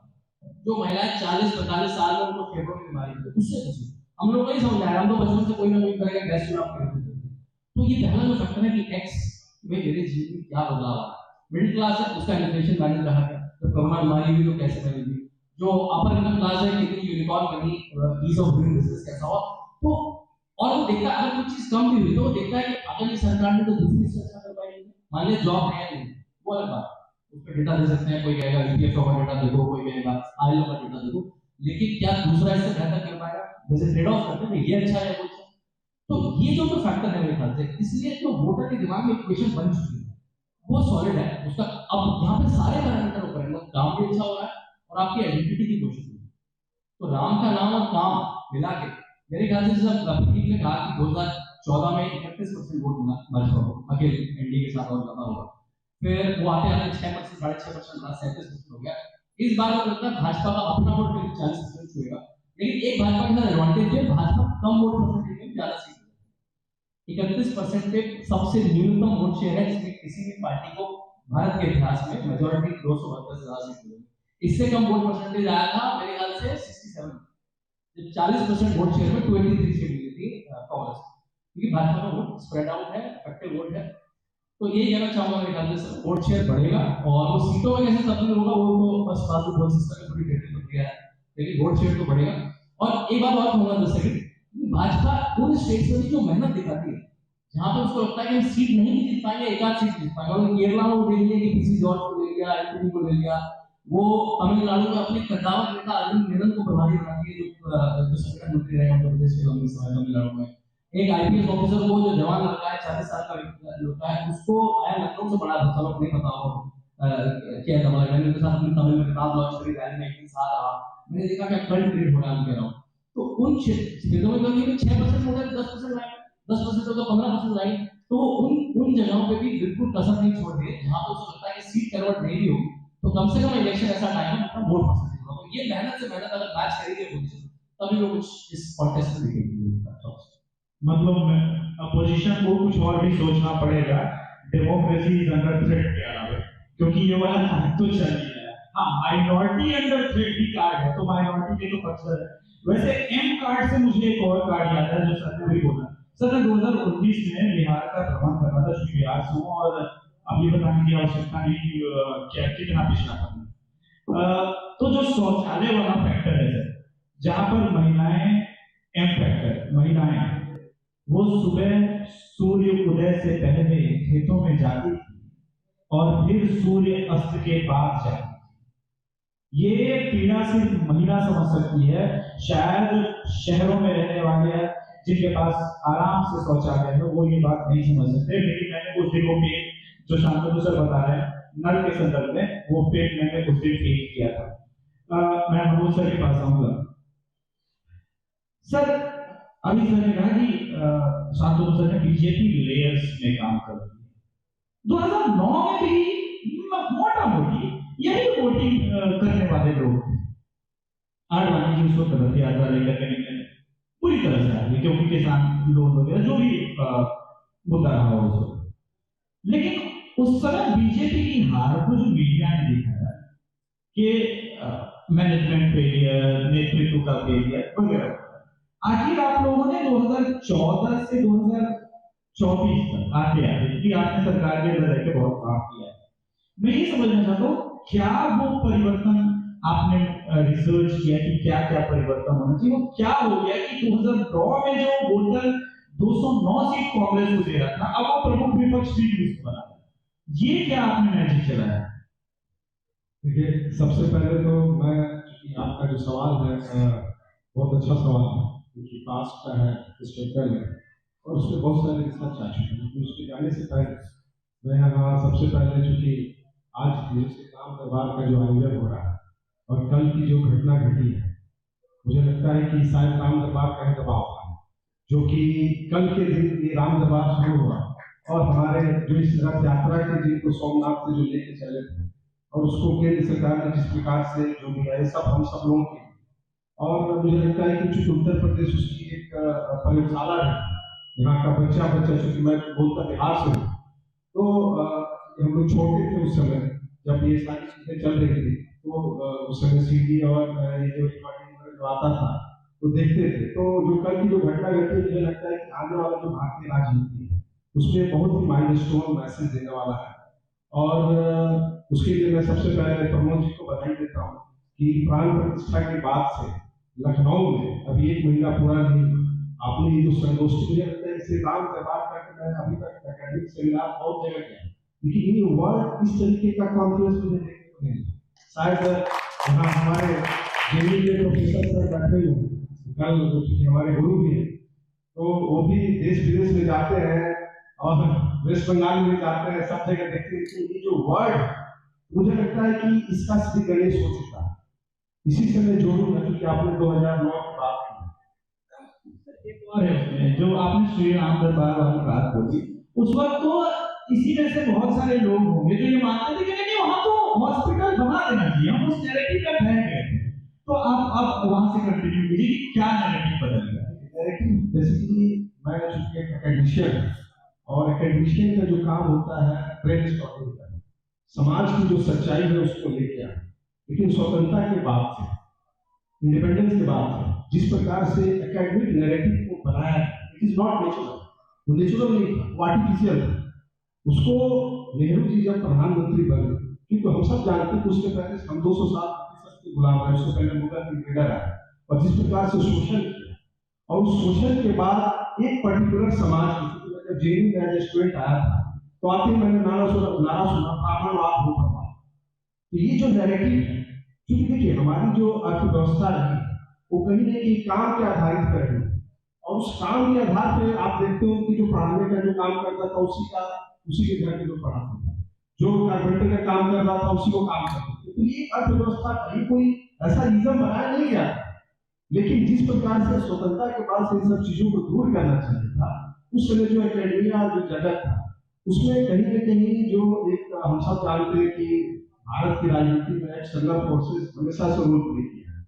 जो महिलाएं 40-45 साल में उनको फेफड़ों की बीमारी होती है, उससे कुछ हम लोग को नहीं समझ आया, हम तो बचपन से कोई ना कोई तरह का गैस चुनाव करते थे। तो ये पहला जो फैक्टर है कि एक्स में मेरे जीवन में क्या बदलाव आ रहा है। मिडिल क्लास है, उसका इन्फ्लेशन मैनेज रहा है, तो कोरोना बीमारी हुई तो कैसे मैनेज हुई। जो अपर इनकम क्लास है, कितनी यूनिकॉर्न बनी, ईज ऑफ डूइंग बिजनेस कैसा हो। तो और वो देखता है, अगर कुछ चीज कम भी हुई तो वो देखता है कि अगर ये सरकार ने तो दूसरी से अच्छा कर पाएगी, मान लीजिए जॉब है नहीं, वो अलग बात, उस पर डेटा दे सकते हैं, कोई कहेगा ईपीएफ का डेटा देखो, कोई कहेगा आईएलओ का डेटा देखो, लेकिन क्या दूसरा इससे बेहतर कर पाएगा, जैसे ट्रेड ऑफ करते हैं, ये अच्छा है वो अच्छा। तो ये जो फैक्टर है मेरे ख्याल से, इसलिए जो वोटर के दिमाग में इक्वेशन बन चुकी है वो सॉलिड है उसका। अब यहाँ पे सारे पैरामीटर ऊपर है, काम भी अच्छा हो रहा है और आपकी आइडेंटिटी की कोशिश हुई। तो राम का नाम और काम मिला के मेरे ख्याल से जब प्रतीक ने कहा कि 2014 में 31% वोट मिला भाजपा को, अकेले एनडीए के साथ और ज्यादा होगा, फिर वो आते आते 6%, 6.5% रहा, 37% हो गया। इस बार मुझे लगता है भाजपा का अपना वोट करीब 40% छुएगा, लेकिन एक भाजपा के साथ एडवांटेज है, भाजपा कम वोट परसेंटेज में ज्यादा सीट 31% पे सबसे न्यूनतम वोट शेयर है जिसमें किसी भी पार्टी को भारत के इतिहास में मेजोरिटी 272 से ज्यादा सीट मिली। इससे कम वोट परसेंटेज आया था मेरे ख्याल से 67, जब 40% वोट शेयर में 23 सीट मिली थी कांग्रेस, क्योंकि भाजपा का वोट स्प्रेड आउट है, इफेक्टिव वोट है। तो ये कहना चाहूंगा मेरे ख्याल से वोट शेयर बढ़ेगा, और वो सीटों में कैसे तब्दील होगा वो तो बस बात बोल सिस्टम में थोड़ी जटिल प्रक्रिया है, लेकिन वोट शेयर तो बढ़ेगा। और एक बात और कहूंगा 10 सेकंड, भाजपा उन स्टेट्स में जो मेहनत दिखाती है, जहां पे उसको लगता है कि हम सीट नहीं जीत पाएंगे, एक आध सीट जीत पाएंगे, और केरला में वो ले लिया कि पीसी जॉर्ज को ले लिया, एंटनी को ले लिया, वो तमिलनाडु में अपने कद्दावर नेता अरविंद मेनन को प्रभारी बनाती है, जो संगठन मंत्री रहे उत्तर प्रदेश के लंबे समय तमिलनाडु में। एक आईपीएस ऑफिसर को जो जवान लड़का है 40 साल का लड़का है, उसको आया लखनऊ से बड़ा सबक नहीं पता हो क्या था, मैंने उनके साथ अपनी तमिल में किताब लॉन्च करी, रैली में एक दिन साथ रहा, मैंने देखा कि कल्ट क्रिएट हो रहा है, कह रहा हूँ। तो उन क्षेत्रों में कभी 6% हो गया, 10% लाइन, 10% होगा 15% लाइन, तो उन जगहों पे भी बिल्कुल कसर नहीं छोड़ दिए, जहां पे उसको लगता है कि सीट कन्वर्ट नहीं भी होगी तो कम से कम इलेक्शन ऐसा टाइम है मतलब वोट परसेंटेज होगा। तो ये मेहनत से मेहनत अगर मैच करेगी पोजीशन, तभी लोग कुछ इस कॉन्टेस्ट में दिखेंगे। मतलब अपोजिशन को कुछ और भी सोचना पड़ेगा, डेमोक्रेसी इज अंडर थ्रेट के अलावा, क्योंकि ये वाला कार्ड तो चल ही रहा है। हाँ, माइनॉरिटी अंडर थ्रेट भी कार्ड है, तो माइनॉरिटी के तो पक्ष है। वैसे एम कार्ड से मुझे एक और कार्ड याद है जो सर ने भी बोला। सर मैं 2019 में बिहार का भ्रमण कर रहा था, क्योंकि बिहार से हूँ और अब ये बताने की आवश्यकता नहीं कि क्या कितना पिछड़ा था। तो जो शौचालय वाला फैक्टर है सर, जहां पर महिलाएं, एम फैक्टर, महिलाएं वो सुबह सूर्य उदय से पहले खेतों में जाती थी और फिर सूर्य अस्त के बाद जाती थी। ये पीड़ा सिर्फ महिला समझ सकती है, शायद शहरों में रहने वाले जिनके पास आराम से शौचालय है वो ये बात नहीं समझ सकते। लेकिन मैंने उस दिनों में जो शांतनु सर बता रहे हैं नल के संदर्भ में, वो पेट मैंने उस दिन फील किया था। मैं मनोज सर के पास आऊंगा। सर अभी सर ने कहा कि शांतनु सर ने बीजेपी लेयर्स में काम कर दिया। 2009 में भी मोटा मोटी यही वोटिंग करने वाले लोग आडवाणी जी उस वक्त रथ यात्रा लेकर के निकले पूरी तरह से आगे, क्योंकि किसान लोन वगैरह जो भी मुद्दा रहा हो उस वक्त। लेकिन उस समय बीजेपी की हार को जो मीडिया ने दिखाया कि मैनेजमेंट फेलियर, नेतृत्व का फेलियर वगैरह, आखिर आप लोगों ने 2014 से 2024 तक आते आते, क्योंकि आपने सरकार के अंदर रह के बहुत काम किया है, मैं ये समझना चाहता हूँ क्या वो परिवर्तन आपने रिसर्च किया कि क्या क्या परिवर्तन होना चाहिए, वो क्या हो गया कि 2009 में जो वोटर 209 सीट कांग्रेस को दे रहा था, अब वो प्रमुख विपक्ष भी न्यूज बना, ये क्या आपने मैजिक चलाया? देखिए, सबसे पहले तो मैं, क्योंकि आपका जो सवाल है बहुत अच्छा सवाल है, क्योंकि पास्ट का है, हिस्टोरिकल है और उसमें बहुत सारे रिसर्च आ चुके हैं। लेकिन उसके जाने से पहले मैं यहाँ सबसे पहले, चूंकि आज जिसके काम दरबार का जो आयोजन हो रहा है और कल की जो घटना घटी है, मुझे लगता है कि शायद राम दरबार का ही दबाव था, जो कि कल के दिन ये राम दरबार शुरू हुआ और हमारे जो इस रथ यात्रा के जिनको सोमनाथ से जो लेके चले थे और उसको केंद्र सरकार ने जिस प्रकार से जो दिया है, सब हम सब लोगों की, और मुझे लगता है कि चूंकि उत्तर प्रदेश उसकी एक प्रयोगशाला है, यहाँ का बच्चा चूंकि मैं बोलता बिहार से हूँ, तो हम लोग छोटे थे उस समय जब ये सारी चीजें चल रही थी, तो उस समय सीडी और ये जो रिकॉर्डिंग जो आता था तो देखते थे। तो जो कल की जो घटना घटी, मुझे लगता है कि आने वाला जो भारतीय राजनीति है उसमें बहुत ही माइलस्टोन मैसेज देने वाला है, और उसके लिए मैं सबसे पहले प्रमोद जी को बधाई देता हूँ कि प्राण प्रतिष्ठा के बाद से लखनऊ में अभी 1 महीना पूरा नहीं, आपने ये जो संगोष्ठी, मुझे लगता है इसे राम दरबार करके मैं अभी तक एकेडमिक सेमिनार बहुत जगह गया, लेकिन ये वर्ड इस तरीके का कॉन्फ्रेंस मुझे देखने को नहीं, शायद यहाँ हमारे जेवी के प्रोफेसर सर बैठे हुए कल हमारे गुरु भी हैं, तो वो भी देश विदेश में जाते हैं और वेस्ट बंगाल में जाते हैं, सब जगह देखते हैं। ये जो वर्ड, मुझे लगता है कि इसका श्री गणेश हो चुका है, इसी से मैं जोड़ूंगा क्योंकि आपने 2009 की बात की, एक और है उसमें जो आपने श्री राम दरबार वाली बात बोली, उस वक्त तो इसी में से बहुत सारे लोग होंगे जो ये मानते थे कि नहीं वहां तो हॉस्पिटल बना देना चाहिए, हम उस नैरेटिव का ठहर गए थे। तो आप वहां से कंटिन्यू कीजिए कि क्या नैरेटिव बदल गया। नैरेटिव बेसिकली, मैं चूंकि एक एकेडमिशियन और एकेडमिशियन का जो काम होता है ब्रेन स्टॉर्मिंग करना, समाज की जो सच्चाई है उसको लेके आना, लेकिन स्वतंत्रता के बाद से, इंडिपेंडेंस के बाद से जिस प्रकार से एकेडमिक नैरेटिव को बनाया, इट इज नॉट नेचुरल, वो नेचुरल नहीं था, वो आर्टिफिशियल था। उसको नेहरू जी जब प्रधानमंत्री बने, क्योंकि हम सब जानते हैं कि उसके पहले हम 200 साल के गुलाम है, उससे पहले मुगल इन्वेडर आया, और जिस प्रकार से शोषण किया, और उस शोषण के बाद एक पर्टिकुलर समाज को, जब जेएनयू में एज स्टूडेंट आया था तो आते ही मैंने नारा सुना ब्राह्मणवाद हो प्रभाव। तो ये जो नैरेटिव है, क्योंकि देखिए हमारी जो अर्थव्यवस्था रही वो कहीं ना कहीं काम पे आधारित कर रही है, और उस काम के आधार पे आप देखते हो कि जो पढ़ाने का जो काम करता था उसी के घर के लोग पढ़ाते थे, जो कारपेंटर का काम कर रहा था उसी को काम करते थे। तो ये अर्थव्यवस्था कहीं कोई ऐसा इज्म बनाया नहीं गया, लेकिन जिस प्रकार से स्वतंत्रता के बाद से इन सब चीजों को दूर करना चाहिए था, उस समय जो एकेडमिया जो जगत था उसमें कहीं ना कहीं जो एक हम सब जानते हैं कि भारत की राजनीति में एक्सटर्नल फोर्सेस हमेशा से रोल प्ले किया है।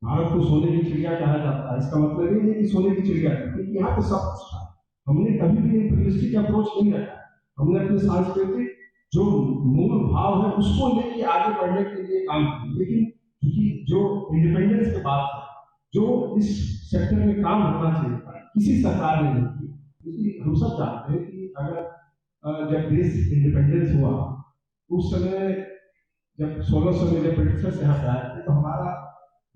भारत को सोने की चिड़िया कहा जाता है, इसका मतलब ये नहीं कि सोने की चिड़िया है, क्योंकि यहाँ पे सब कुछ था। हमने कभी भी इंपीरियलिस्टिक अप्रोच नहीं रखा, हमने अपने सांस्कृतिक जो मूल भाव है उसको लेके आगे बढ़ने के लिए काम किया। लेकिन क्योंकि जो इंडिपेंडेंस के बाद जो इस सेक्टर में काम होना चाहिए था, किसी सरकार ने नहीं किया, क्योंकि हम सब जानते हैं कि अगर जब देश इंडिपेंडेंस हुआ उस समय जब 1600 में जब ब्रिटिशर्स यहाँ पे आए थे, तो हमारा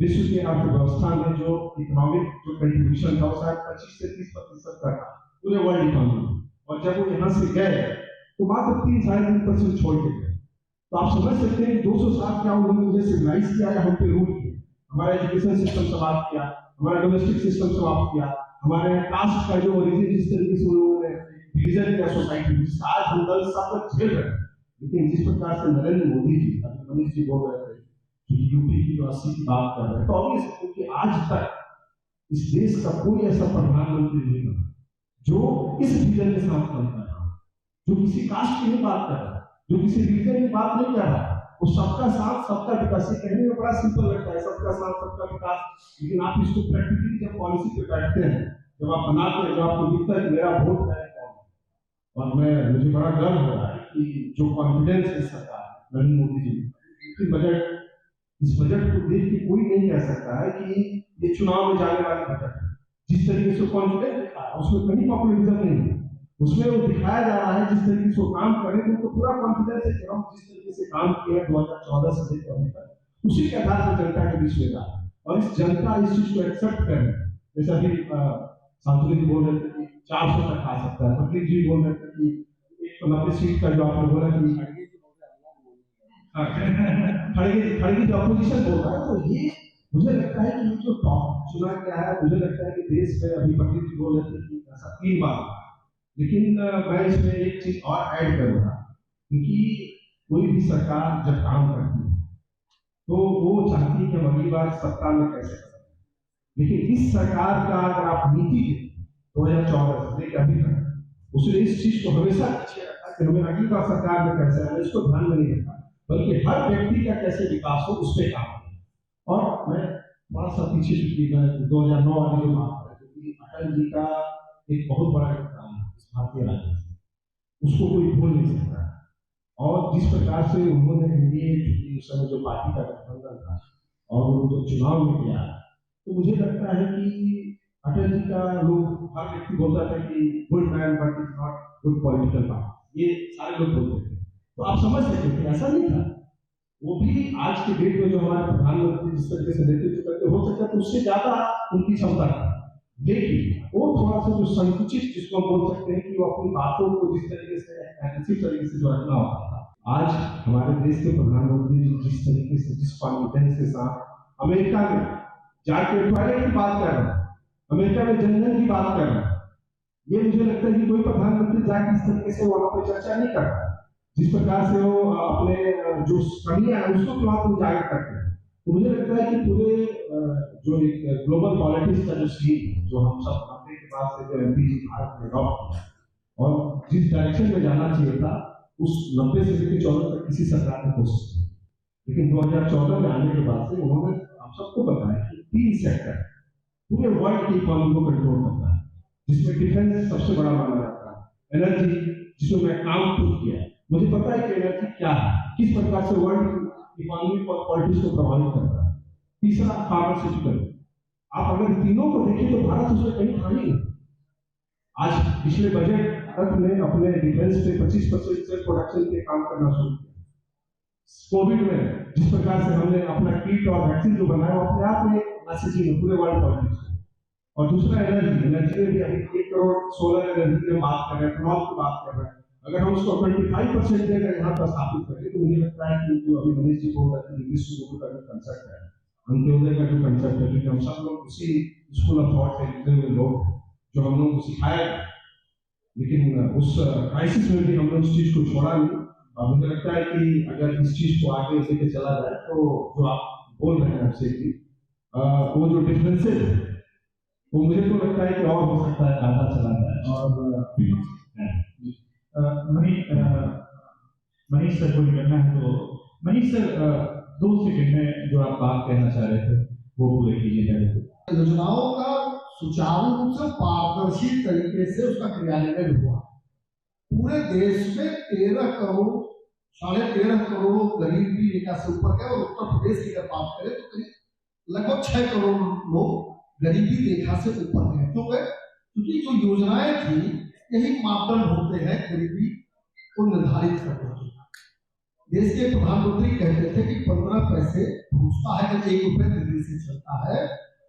विश्व की अर्थव्यवस्था में जो इकोनॉमिक जो कंट्रीब्यूशन था वो शायद 25 से 30% का था पूरे वर्ल्ड इकोनॉमी। और जब वो यहाँ से गए तो मात्र 3-3.5% छोड़ के गए। तो आप समझ सकते हैं 200 साल क्या उन्होंने मुझे सिविलाइज किया या हम पे रूल किया, हमारा एजुकेशन सिस्टम समाप्त किया, हमारा डोमेस्टिक सिस्टम समाप्त किया, हमारे कास्ट का जो ओरिजिन जिस तरीके से उन्होंने डिवीजन किया सोसाइटी में, आज हम दल सब तक झेल रहे हैं। लेकिन जिस प्रकार से नरेंद्र मोदी जी, मनीष जी बोल रहे थे कि यूपी की जो 80 की बात कर रहे हैं, तो ऑब्वियस है कि आज तक इस देश का कोई ऐसा प्रधानमंत्री नहीं बना जो इस विजन के साथ चलता है, जो किसी कास्ट की नहीं बात कर रहा, जो किसी रिलीजन की बात नहीं कर रहा, वो सबका साथ सबका विकास। कहने में बड़ा सिंपल लगता है, सबका साथ सबका विकास, लेकिन आप इसको प्रैक्टिकली जब पॉलिसी पे बैठते हैं, जब आप बनाते हैं, जब आपको दिखता है कि मेरा वोट है कौन, और मुझे बड़ा गर्व हो रहा है कि जो कॉन्फिडेंस है सरकार नरेंद्र मोदी जी इस बजट को देख के कोई नहीं कह सकता है कि ये चुनाव में जाने वाली बजट है। जिस तरीके से कॉन्फिडेंस दिखा है उसमें कहीं पॉपुलिज्म नहीं है, उसमें वो दिखाया जा रहा है जिस तरीके से वो काम करें तो उनको पूरा कॉन्फिडेंस है कि हम जिस तरीके से काम किए हैं 2014 से लेकर अभी तक उसी के आधार पर जनता के बीच में जा रहा है और इस जनता इस चीज को एक्सेप्ट करे। जैसे अभी सांसद जी बोल रहे थे कि 400 तक आ सकता है, पटली जी बोल रहे थे कि 190 सीट का जो आपने बोला कि खड़गे जो अपोजिशन बोल रहा है, तो ये मुझे लगता है कि ये जो टॉप चुना गया है, मुझे लगता है कि देश में अभी पटली जी बोल रहे थे कि ऐसा 3 बार, लेकिन मैं इसमें एक चीज और ऐड करूंगा क्योंकि कोई भी सरकार जब काम करती है तो वो चाहती है कि हम अगली बार सत्ता में कैसे करें। लेकिन इस सरकार का अगर आप नीति 2014 से लेकर अभी तक उसने इस चीज को हमेशा पीछे रखा कि हमें अगली बार सरकार में कैसे आना, इसको ध्यान में नहीं रखा, बल्कि हर व्यक्ति का कैसे विकास हो उस पर काम किया। और मैं थोड़ा सा पीछे 2009 वाली जो बात है, क्योंकि अटल जी का एक बहुत बड़ा योगदान है इस भारतीय राजनीति में, उसको कोई भूल नहीं सकता। और जिस प्रकार से उन्होंने एनडीए उस समय जो पार्टी का गठबंधन था और वो जो चुनाव में किया, तो मुझे लगता है कि अटल जी का लोग हर व्यक्ति बोलता था कि good man but is not good political party, ये सारे लोग बोलते थे। तो आप समझ सकते थे ऐसा नहीं था। वो भी आज के डेट में जो हमारे प्रधानमंत्री जिस तरीके से नेतृत्व करते हो सकता है तो उससे ज्यादा उनकी क्षमता है, लेकिन वो थोड़ा सा जो संकुचित जिसको हम बोल सकते हैं कि वो अपनी बातों को जिस तरीके से इसी तरीके से जो रखना होता था, आज हमारे देश के प्रधानमंत्री जिस तरीके से जिस कॉन्फिडेंस के साथ अमेरिका में जाके टॉयलेट की बात कर रहे हैं, अमेरिका में जनधन की बात कर रहे हैं, ये मुझे लगता है कि कोई प्रधानमंत्री जाके इस तरीके से वहां पर चर्चा नहीं करता। जिस प्रकार से वो अपने जो कमियां हैं उसको वहां पर उजागर करते हैं। तो मुझे लगता है कि पूरे जो एक ग्लोबल पॉलिटिक्स का जो सीन जो हम सब अपने के बाद से जो एमपी भारत में अडॉप्ट किया और जिस डायरेक्शन में जाना चाहिए था उस 90 से लेकर 14 तक किसी सरकार ने कोशिश की, लेकिन 2014 में आने के बाद से उन्होंने हम सबको बताया कि 3 सेक्टर पूरे वर्ल्ड की इकोनॉमी को कंट्रोल करता है, जिसमें डिफेंस सबसे बड़ा माना जाता है, एनर्जी जिसमें मैं काम खुद किया, मुझे पता है कि एनर्जी क्या है, किस प्रकार से वर्ल्ड इकोनॉमी और पॉलिटिक्स को प्रभावित करता है। तीसरा फार्मास्यूटिकल, आप अगर तीनों को देखें तो भारत उसमें कहीं था नहीं। आज पिछले बजट भारत ने अपने डिफेंस पे 25% से प्रोडक्शन पे काम करना शुरू किया। कोविड में जिस प्रकार से हमने अपना किट और वैक्सीन जो बनाया वो अपने आप में मैसेजिंग है पूरे वर्ल्ड पॉलिटिक्स में। और दूसरा एनर्जी में भी अभी 1 करोड़ सोलर एनर्जी की बात कर रहे हैं, एथेनॉल की बात कर रहे हैं। अगर हम उसको 25% देकर यहाँ पर स्थापित करें तो मुझे लगता है कि जो अभी मनीष जी बोल रहे थे विश्व गुरु का जो कंसेप्ट है, अंत्योदय का जो कंसेप्ट है, क्योंकि हम सब लोग उसी स्कूल ऑफ थॉट से निकले हुए लोग जो हम लोग को सिखाया, लेकिन उस क्राइसिस में भी हमने उस चीज को छोड़ा नहीं। और मुझे लगता है कि अगर इस चीज को आगे लेके चला जाए तो जो आप बोल रहे हैं आपसे कि वो जो डिफरेंसेस है वो मुझे तो लगता है कि और हो सकता है ज्यादा चला जाए। और मनीष सर को निकलना है तो मनीष सर 2 सेकंड में जो आप बात कहना चाह रहे थे वो पूरे कीजिए। योजनाओं का सुचारू रूप से पारदर्शी तरीके से उसका क्रियान्वयन हुआ। पूरे देश में 13 करोड़ 13.5 करोड़ गरीब भी रेखा से ऊपर गए और उत्तर प्रदेश की अगर बात करें तो करीब लगभग 6 करोड़ लोग गरीबी रेखा से ऊपर गए। क्यों गए? क्योंकि जो योजनाएं थी यही मापदंड होते हैं गरीबी को निर्धारित करने के। देश के प्रधानमंत्री कहते थे कि 15 पैसे पूछता है कि 1 रुपए दिल्ली से चलता है,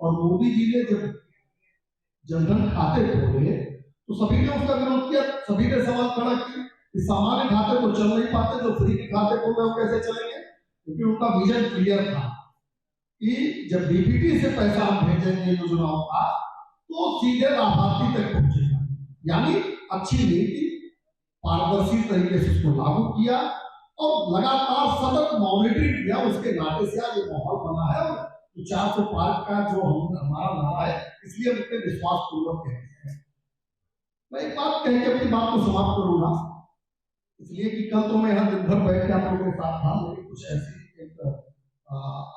और मोदी जी ने जब जनधन खाते खोले तो सभी ने उसका विरोध किया। सभी ने सवाल खड़ा किया कि सामान्य खाते तो चल नहीं पाते, जो फ्री के खाते खोले वो कैसे चलेंगे? क्योंकि उनका विजन क्लियर था कि जब डीबीटी से पैसा हम भेजेंगे योजनाओं का तो सीधे लाभार्थी तक पहुंचेगा। यानी अच्छी नीति पारदर्शी तरीके से उसको लागू किया और लगातार सतत मॉनिटरिंग किया। उसके नाते से आज ये माहौल बना है और 400 पार का जो हमारा नारा है, इसलिए हम इतने विश्वास पूर्वक कहते हैं। मैं एक बात कह के अपनी बात को समाप्त करूंगा, इसलिए कि कल तो मैं यहाँ दिन भर बैठ के आप लोगों के साथ था, मेरी कुछ ऐसी एक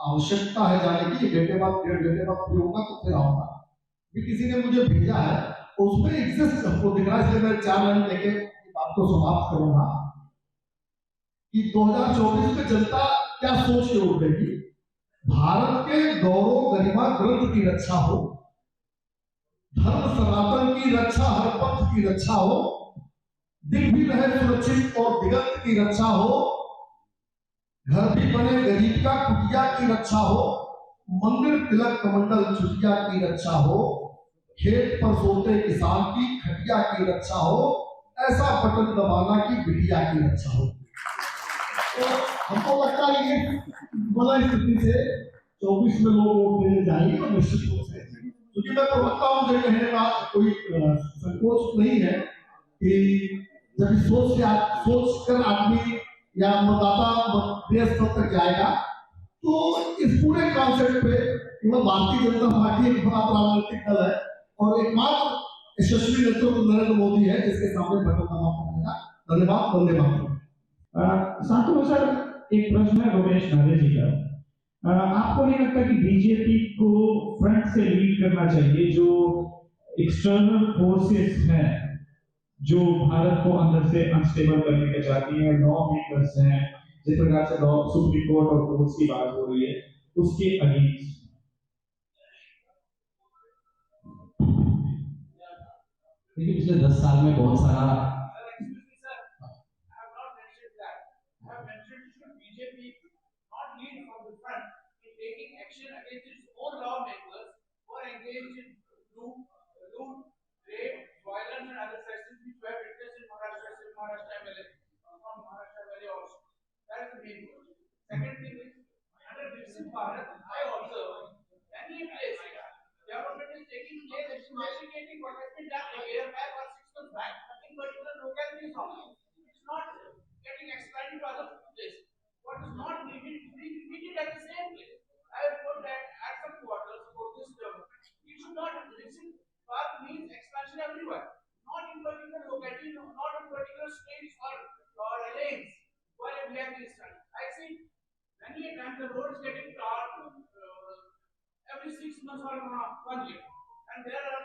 आवश्यकता है जाने की। 1 घंटे बाद 1.5 घंटे बाद फ्री होगा तो फिर आऊंगा। किसी ने मुझे भेजा है उसमें एग्जिस्ट हमको दिख रहा है, इसलिए मैं 4 लाइन लेके बात को समाप्त करूंगा कि 2024 में जनता क्या सोच के उठेगी। भारत के गौरव गरिमा ग्रंथ की रक्षा हो, धर्म सनातन की रक्षा, हर पंथ की रक्षा हो, दिख भी रहे सुरक्षित और दिगंत की रक्षा हो, घर भी बने गरीब का कुटिया की रक्षा हो, मंदिर तिलक कमंडल छुटिया की रक्षा हो, खेत पर सोते किसान की खटिया की रक्षा हो, ऐसा बटन दबाना की बिटिया की रक्षा हो। तो हमको लगता है ये बड़ा स्थिति से 24 में लोग वोट देने जाएंगे और निश्चित रूप से, क्योंकि मैं प्रवक्ता हूं, मुझे कहने का कोई संकोच नहीं है कि जब सोच कर आदमी या मतदाता देश तक जाएगा, तो इस पूरे कॉन्सेप्ट पे भारतीय जनता पार्टी एक बड़ा राजनीतिक दल है और एकमात्र यशस्वी नेतृत्व नरेंद्र मोदी है जिसके सामने बटन दबाना पड़ेगा। धन्यवाद। वंदे मातरम। शांतनु सर, एक प्रश्न है रमेश नारे जी का। आपको नहीं लगता कि बीजेपी को फ्रंट से लीड करना चाहिए? जो एक्सटर्नल फोर्सेस हैं जो भारत को अंदर से अनस्टेबल करने के चाहती हैं, लॉ मेकर्स हैं, जिस प्रकार से लॉ सुप्रीम कोर्ट और कोर्ट्स की बात हो रही है, उसके अगेंस्ट। देखिए पिछले 10 साल में बहुत सारा Second thing is, under Viksit Bharat, I observe many places development is taking place, it's replicating what has been done a year back or 6 months back in particular localities only. It's not getting expanded to other places. What is not needed is being repeated at the same place. I have put that at some quarters for this development. It should not, Viksit Bharat means expansion everywhere, not in particular locality, not in particular states or lanes. Where we have this done. I see many a time the road is getting tarred every 6 months or 1 year, and there are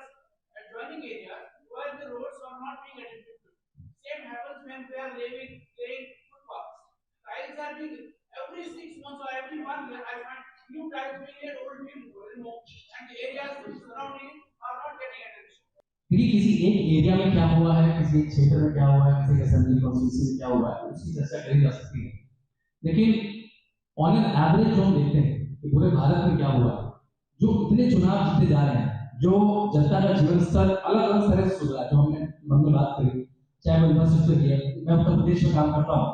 adjoining areas where the roads are not being attended to. Same happens when they are laying footpaths. Tiles are being every 6 months or every 1 year. I find new tiles being laid, old being removed, and the areas surrounding are not getting attention. देखिए किसी एक area में क्या हुआ है, किसी एक क्षेत्र में क्या हुआ है, किसी असेंबली कॉन्स्टिट्यूंसी में क्या हुआ है, उसकी चर्चा करी जा सकती है। लेकिन ऑन एन एवरेज जो हम देखते हैं कि पूरे भारत में क्या हुआ है, जो इतने चुनाव जीते जा रहे हैं, जो जनता का जीवन स्तर अलग अलग तरह से सुधरा, जो हमने बात करी, चाहे वो इंफ्रास्ट्रक्चर की है। मैं उत्तर प्रदेश में काम करता हूँ।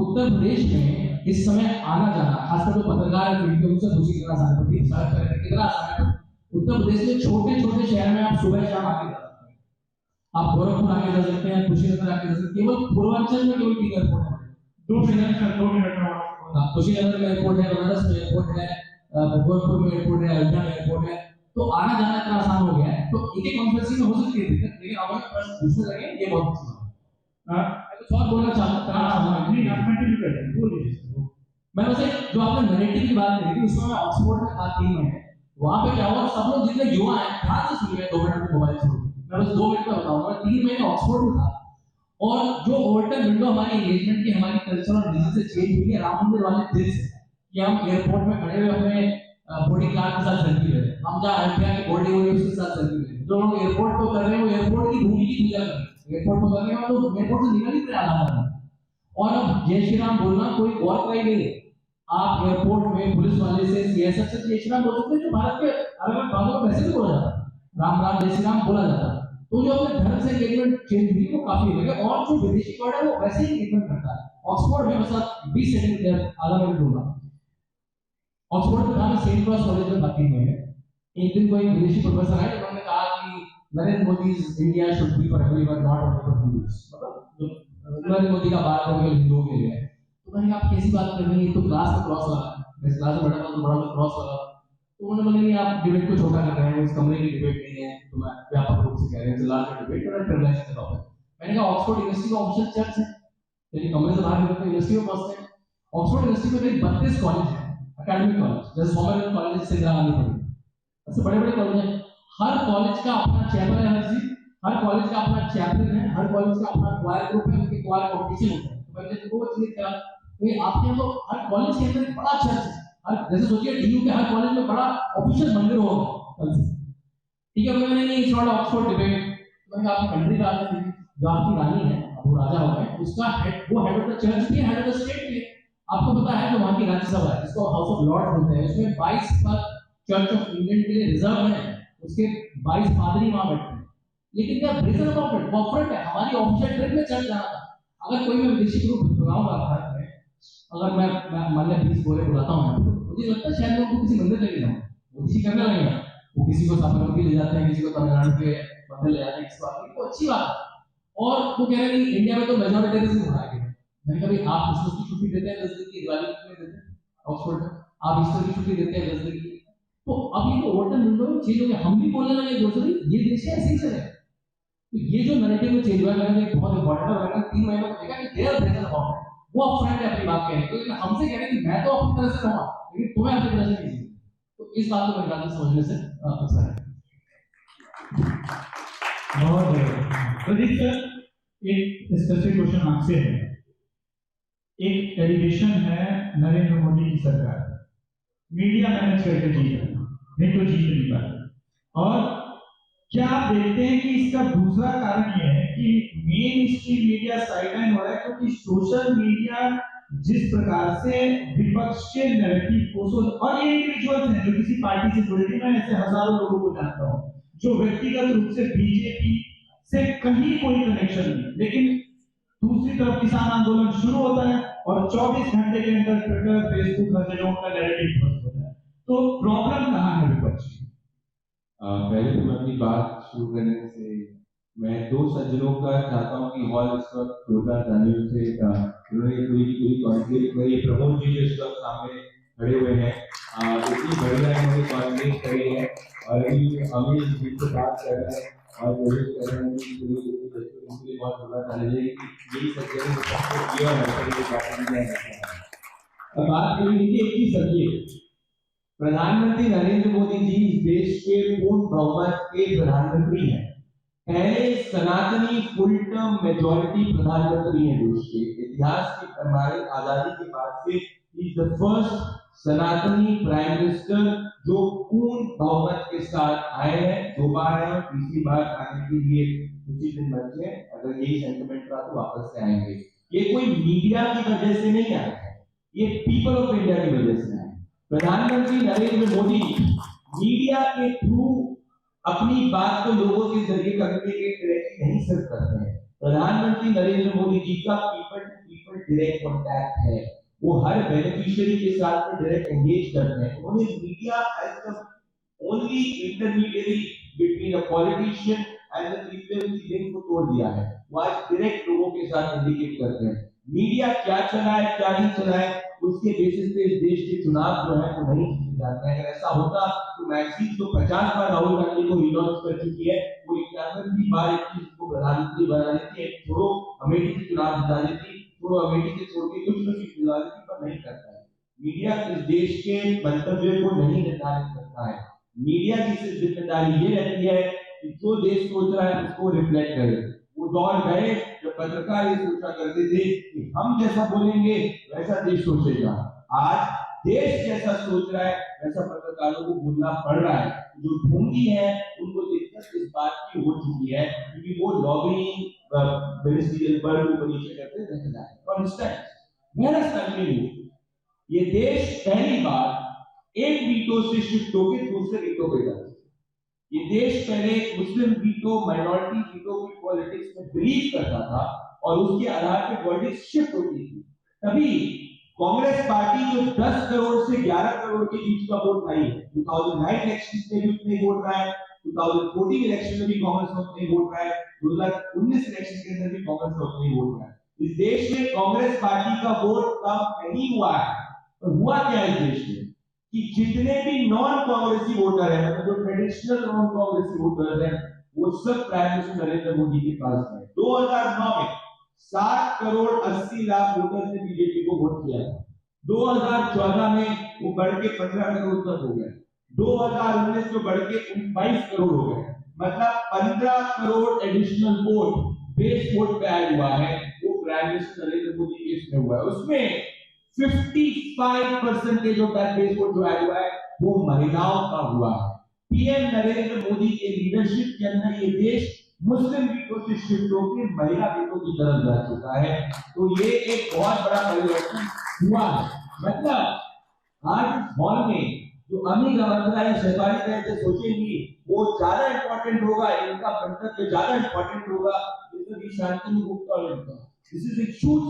उत्तर प्रदेश में इस समय आना जाना, खासकर जो पत्रकार है उनसे पूछी कितना आसान है, कितना आसान है। उत्तर प्रदेश में छोटे छोटे शहर में आप सुबह शाम आके जा सकते हैं, आप गोरखपुर आके जा सकते हैं, कुशीनगर आके जा सकते हैं। केवल पूर्वांचल में केवल 3 एयरपोर्ट है, 2 मिनट में कुशीनगर में एयरपोर्ट है, बनारस में एयरपोर्ट है, गोरखपुर में एयरपोर्ट है, अयोध्या में एयरपोर्ट है। तो आना जाना इतना आसान हो गया है। तो एक कॉन्फ्रेंसिंग में हो सकती है दिक्कत, लेकिन अब प्रश्न पूछने लगे ये बहुत अच्छा है। कुछ और बोलना चाहता नहीं, आप कंटिन्यू करें, बोलिए। मैं वैसे जो आपने नैरेटिव की बात करी थी उसमें मैं ऑक्सफोर्ड में था 3 महीने, वहां पे क्या हुआ, सब लोग जितने युवा हैं ध्यान से सुनिए, 2 मिनट में मोबाइल छोड़, मैं बस 2 मिनट में बताऊंगा। 3 महीने ऑक्सफोर्ड में था और जो ओवरटर्न विंडो हमारी एंगेजमेंट की, हमारी कल्चर और डिजीज से चेंज हुई है राम मंदिर वाले दिन से, कि हम एयरपोर्ट में खड़े हुए अपने बॉडी गार्ड के साथ सेल्फी ले रहे हैं, हम जहाँ अयोध्या की बॉडी हो रही है उसके साथ सेल्फी ले रहे हैं। जो लोग एयरपोर्ट को कर रहे हैं वो एयरपोर्ट की भूमि की पूजा कर रहे हैं, एयरपोर्ट को करने वाले लोग एयरपोर्ट से निकल ही नहीं आ रहा है। और अब जय श्री राम बोलना कोई गौर का ही नहीं है। आप एयरपोर्ट में पुलिस वाले से सीएसएफ से जय श्री राम बोल सकते हैं, जो भारत के अलग अलग भागों में वैसे भी बोला जाता है, राम राम जय श्री राम बोला जाता है। तो जो अपने धर्म से एंगेजमेंट चेंज हुई वो काफी लगे, और जो विदेशी वर्ड है वो वैसे ही एंगेजमेंट करता है। ऑक्सफोर्ड में बस 20 सेकंड आधा मिनट दूंगा। ऑक्सफोर्ड में था, मैं सेंट क्रॉस कॉलेज में बाकी में एक दिन कोई विदेशी प्रोफेसर आए, उन्होंने कहा कि Narendra Modi India should be for everyone not only for Hindus, मतलब नरेंद्र मोदी का बात हो गया हिंदुओं के लिए। तो मैंने कहा आप कैसी बात कर रही हैं, तो क्लास में क्रॉस वाला, मैं क्लास में बैठा था तो बड़ा क्रॉस वाला। तो उन्होंने बोला नहीं आप डिबेट को छोटा कर रहे हैं, इस कमरे की डिबेट नहीं है, तो मैं व्यापक रूप से कह रहे हैं लार्जर डिबेट और ट्रिविलाइज का टॉपिक। मैंने कहा ऑक्सफोर्ड यूनिवर्सिटी का ऑफिशियल चर्च है, यदि कमरे से बाहर निकलते हैं यूनिवर्सिटी में पहुंचते हैं। ऑक्सफोर्ड यूनिवर्सिटी में करीब 32 कॉलेज हैं, एकेडमिक कॉलेज, जैसे सोमरहिल कॉलेज से इंदिरा गांधी पढ़ी, ऐसे बड़े बड़े कॉलेज हैं। हर कॉलेज का अपना चैपल है, हर कॉलेज का अपना चैपल है, हर कॉलेज का अपना क्वायर ग्रुप है, उनके क्वायर कॉम्पिटिशन होते हैं। पर जब वो चीज क्या तो आपके यहाँ तो हर कॉलेज के अंदर बड़ा चर्च है, हर जैसे सोचिए डीयू के हर कॉलेज में बड़ा ऑफिशियल मंदिर होगा, ठीक है। मैंने नहीं इट्स नॉट ऑक्सफोर्ड डिबेट, मैंने आपकी कंट्री का जो आपकी रानी है, अब वो राजा हो गए, उसका हेड, वो हेड ऑफ द चर्च भी है, हेड ऑफ द स्टेट भी है। आपको पता है जो वहाँ की राज्यसभा है जिसको हाउस ऑफ लॉर्ड्स बोलते हैं, उसमें 22 पद चर्च ऑफ इंग्लैंड के लिए रिजर्व है, उसके 22 पादरी वहाँ बैठते हैं। लेकिन क्या ब्रेजन अबाउट इट, कॉर्पोरेट है, हमारी ऑफिशियल ट्रिप में चर्च जाना था। अगर कोई मैं विदेशी ग्रुप बुलाऊंगा भारत में, अगर मैं मान लिया 20 गोरे बुलाता हूँ, मुझे लगता है शायद मैं उनको किसी मंदिर लेके जाऊँ, वो किसी करने लगेगा, वो किसी को साबरमती ले जाते हैं, किसी को तमिलनाडु के मंदिर ले जाते हैं, किसी को, तो अच्छी बात है। और वो कह रहे हैं इंडिया में तो मेजॉरिटेरिज्म हो रहा है। मैंने कहा भाई आप क्रिसमस की छुट्टी देते हैं 10 दिन की, दिवाली की देते हैं ऑक्सफोर्ड में, आप ईस्टर की छुट्टी देते हैं 10 दिन की, तो अब ये तो ओल्डन विंडो में चेंज हो गया, हम भी बोलने लगे दूसरे ये देश है ऐसे ही चले। तो ये जो नैरेटिव में चेंज हुआ है, मैंने एक बहुत इंपॉर्टेंट है, मैंने 3 महीनों में देखा कि देयर ब्रेजन अबाउट है, वो अपफ्रंट है अपनी बात कह रहे हैं, लेकिन हमसे कह रहे हैं कि मैं तो अपनी तरह से रहूंगा लेकिन तुम्हें अपनी तरह से नहीं जीना। तो इस बात को मेरे ख्याल से समझने से अच्छा है। बहुत प्रदीप सर, एक स्पेसिफिक क्वेश्चन आपसे है। एक एलिगेशन है नरेंद्र मोदी की सरकार मीडिया मैनेज करके जीत रही, नहीं तो जीत नहीं पाती। और क्या आप देखते हैं कि इसका दूसरा कारण यह है कि मेन स्ट्रीम मीडिया साइडलाइन हो रहा है, क्योंकि सोशल मीडिया जिस प्रकार से विपक्ष के नैरेटिव को, और ये इंडिविजुअल्स हैं जो किसी पार्टी से जुड़े थे, मैं ऐसे हजारों लोगों को जानता हूं जो व्यक्तिगत रूप से बीजेपी से कहीं कोई कनेक्शन नहीं, लेकिन दूसरी तरफ किसान आंदोलन शुरू होता है और 24 घंटे के अंदर ट्विटर, फेसबुक, हर जगह उनका नैरेटिव बंद होता है। तो प्रॉब्लम कहां है विपक्ष की? पहले तो मैं अपनी बात शुरू करने से मैं 2 सज्जनों का चाहता हूं कि हॉल इस वक्त योगदान जानियों से उन्होंने पूरी कॉन्फ्लिक्ट करी। प्रमोद जी जो इस वक्त सामने खड़े हुए हैं, इतनी बढ़िया इन्होंने कॉन्फ्लिक्ट करी है, और अभी हम इस बीच से बात कर रहे हैं और कोशिश कर रहे हैं कि उनके लिए बहुत बुरा चैलेंज है कि यही सच्चाई सबको किया है। अब बात करेंगे कि एक चीज समझिए, प्रधानमंत्री नरेंद्र मोदी जी इस देश के पूर्ण बहुमत के प्रधानमंत्री हैं, पहले सनातनी फुल टर्म मेजॉरिटी प्रधानमंत्री हैं देश के इतिहास की। हमारे आजादी के बाद से इज द फर्स्ट सनातनी प्राइम मिनिस्टर जो पूर्ण बहुमत के साथ आए हैं, 2 बार आए और तीसरी बार आने के लिए कुछ ही दिन बचे हैं। अगर यही सेंटिमेंट रहा तो वापस से आएंगे। ये कोई मीडिया की वजह से नहीं आए हैं, ये पीपल ऑफ इंडिया की वजह से आए। प्रधानमंत्री नरेंद्र मोदी मीडिया के थ्रू अपनी बात को लोगों के जरिए कम्युनिकेट नहीं सिर्फ करते हैं, प्रधानमंत्री नरेंद्र मोदी जी का people to people direct contact है, वो हर बेनिफिशियरी के साथ में डायरेक्ट एंगेज करते हैं। उन्होंने media as the only intermediary between a politician and the people की लिंक को तोड़ दिया है, वो आज डायरेक्ट लोगों के साथ इंडिकेट करते हैं। मीडिया क्या चलाए क्या नहीं चलाए उसके बेसिस पे इस देश के चुनाव जो है वो नहीं जीते जाते हैं। अगर ऐसा होता तो मैगजीन जो 50 बार राहुल गांधी को रिलॉन्च कर चुकी है, वो 51वीं बार को प्रधानमंत्री बना देती है, छोड़ो अमेठी से चुनाव जिता देती, छोड़ो अमेठी से छोड़ के कुछ न कुछ दिला देती, पर नहीं करता है। मीडिया इस देश के मंतव्य को नहीं निर्धारित करता है। मीडिया की सिर्फ जिम्मेदारी ये रहती है कि जो देश सोच रहा है उसको रिफ्लेक्ट करे। वो दौर गए जब पत्रकार ये सोचा करते थे कि हम जैसा बोलेंगे वैसा देश सोचेगा। आज देश जैसा सोच रहा है वैसा पत्रकारों को बोलना पड़ रहा है। जो ढोंगी है उनको दिक्कत इस बात की हो चुकी है क्योंकि वो लॉबिंग मिनिस्ट्रियल वर्ग को नीचे करते रहता है। फॉर इंस्टेंस मेरा कंटिन्यू ये देश पहली बार एक वीटो से शिफ्ट होकर दूसरे वीटो पे जाता है। ये देश पहले मुस्लिम वीटो माइनॉरिटी वीटो की पॉलिटिक्स में बिलीव करता था और उसके आधार पर पॉलिटिक्स शिफ्ट होती थी। तभी कांग्रेस पार्टी जो 10 करोड़ से 11 करोड़ के बीच का वोट पाई है, 2009 इलेक्शन में भी उतने वोट रहा है, 2014 इलेक्शन में भी कांग्रेस में उतने वोट रहा है, 2019 इलेक्शन के अंदर भी कांग्रेस में उतने वोट रहा है। इस देश में कांग्रेस पार्टी का वोट कम नहीं हुआ है। तो हुआ क्या इस देश में कि जितने भी नॉन कांग्रेसी वोटर हैं, मतलब जो ट्रेडिशनल नॉन कांग्रेसी वोटर हैं, वो सब प्राइम मिनिस्टर नरेंद्र मोदी के पास है। 2009 में 7 करोड़ 80 लाख वोटर ने बीजेपी को वोट किया था। 2014 में वो बढ़ के 15 करोड़ तक हो गए। 2019 में बढ़ के 22 करोड़ हो गए। मतलब 15 crore additional vote base vote पे आया हुआ है, वो प्राइम मिनिस्टर नरेंद्र मोदी के इसमें हुआ है, उसमें 55% ऑफ दैट बेस वोट जो आया हुआ है वो महिलाओं का हुआ है। पीएम नरेंद्र मोदी के लीडरशिप के अंदर ये देश मुस्लिम वीटो से शिफ्ट होकर महिला वीटो की तरफ जा चुका है। तो ये एक बहुत बड़ा परिवर्तन हुआ है। मतलब आज इस हॉल में जो अमीर अवंतरा या सरकारी तरह से सोचेंगी वो ज्यादा इंपॉर्टेंट होगा, इनका मंतव्य ज्यादा इंपॉर्टेंट होगा जैसे शांति गुप्ता और इनका। This is a huge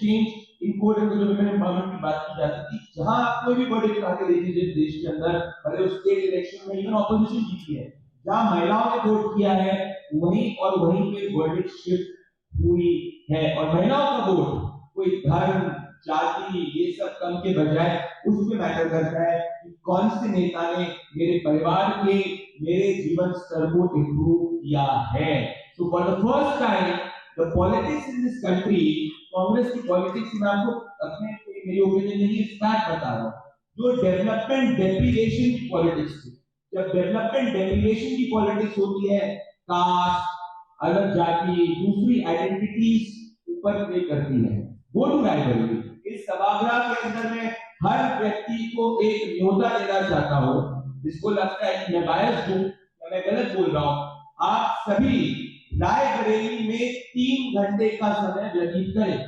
change in code and women empowerment की बात की जाती थी। जहां आप कोई भी बड़े उठा के देखिए देश के अंदर, भले उस स्टेट इलेक्शन में इवन ऑपोजिशन जीती है, जहां महिलाओं ने वोट किया है वहीं और वहीं पे वर्डिक्ट शिफ्ट हुई है। और महिलाओं का वोट कोई धर्म जाति ये सब कम के बजाय उस पे मैटर करता है कि कौन से नेता ने मेरे परिवार के मेरे जीवन स्तर को इंप्रूव किया है। So for the first time the politics in this country, Congress की पॉलिटिक्स में आपको अपने मेरी ओपिनियन नहीं स्टार्ट बता रहा हूं, जो डेवलपमेंट डेप्रिवेशन की पॉलिटिक्स थी, जब डेवलपमेंट डेप्रिवेशन की पॉलिटिक्स होती है, कास्ट, अलग जाति, दूसरी आइडेंटिटीज ऊपर प्ले करती है, वो टू राइवलरी। इस सभागृह के अंदर में हर व्यक्ति को एक न्योता देना चाहता हूं, जिसको लगता है कि मैं बायस्ड हूं या मैं गलत बोल रहा हूं। आप सभी रायबरेली में 3 घंटे का समय व्यतीत करें।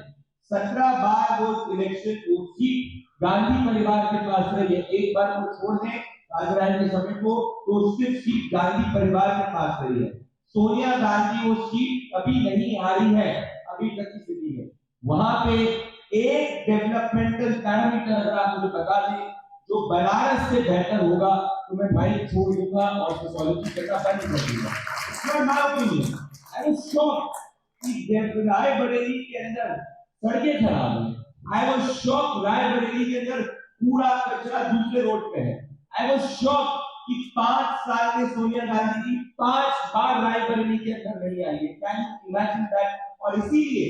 17 बार वो इलेक्शन को सीट गांधी परिवार के पास रही है, एक बार को छोड़ दें राजराय के समय को तो सिर्फ सीट गांधी परिवार के पास रही है। सोनिया गांधी वो सीट कभी नहीं हारी है, अभी तक की स्थिति है। वहां पे एक डेवलपमेंटल पैरामीटर अगर आप मुझे बता दें जो बनारस से बेहतर होगा तो मैं बाइक छोड़ दूंगा और सोसाइटी करना बंद कर दूंगा। It's my opinion. I was shocked कि रायबरेली के अंदर सड़कें खराब हैं। आई वाज शॉक्ड रायबरेली के अंदर कूड़ा कचरा दूसरे रोड पे है। आई वाज शॉक्ड कि 5 साल में सोनिया गांधी जी 5 बार रायबरेली के अंदर नहीं आई है। Can you imagine that? और इसीलिए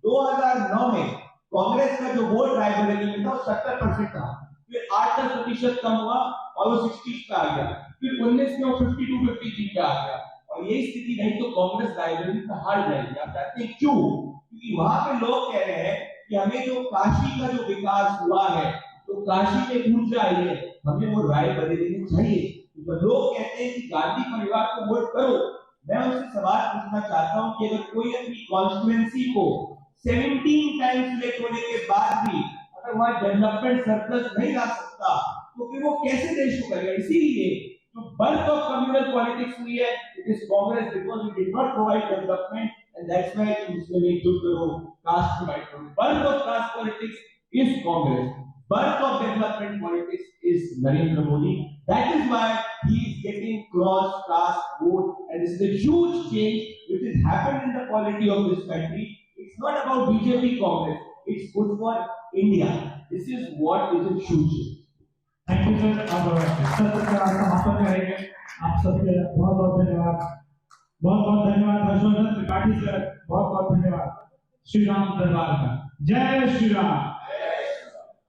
2009 में कांग्रेस का जो वोट रायबरेली में था वो 70% था, फिर 8-10% कम हुआ और वो 60 पे आ गया, फिर 19 में वो 52-53 पे आ गया। और ये स्थिति नहीं तो कांग्रेस रायबरेली में हार जाएगी। आप जानते हैं क्यों? क्योंकि वहां पे लोग कह रहे हैं कि हमें जो काशी का जो विकास हुआ है, तो काशी में ऊर्जा आई है, हमें वो रायबरेली में चाहिए। तो लोग कहते हैं कि गांधी परिवार को वोट करो, मैं उनसे सवाल पूछना चाहता हूं कि अगर कोई अपनी कॉन्स्टिट्यूएंसी को 17 टाइम्स सिलेक्ट होने के बाद भी अगर वहां डेवलपमेंट सरप्लस नहीं ला सकता तो फिर वो कैसे देश को करेगा? इसीलिए जो बर्थ ऑफ कम्युनल पॉलिटिक्स हुई है it is Congress, because we did not provide development and that's why Muslim एकजुट करो, कास्ट प्रोवाइड करो। Birth of caste politics is Congress, birth of development politics is Narendra Modi. That is why he is getting cross caste vote, and this is a huge change which has happened in the polity of this country. It's not about BJP Congress, it's good for India. This is what is a huge change. Thank you sir. अब सत्र का समापन करेंगे। आप सबके बहुत बहुत धन्यवाद, बहुत बहुत धन्यवाद हर्षवर्धन त्रिपाठी सर, बहुत बहुत धन्यवाद। श्री राम दरबार का जय श्री राम।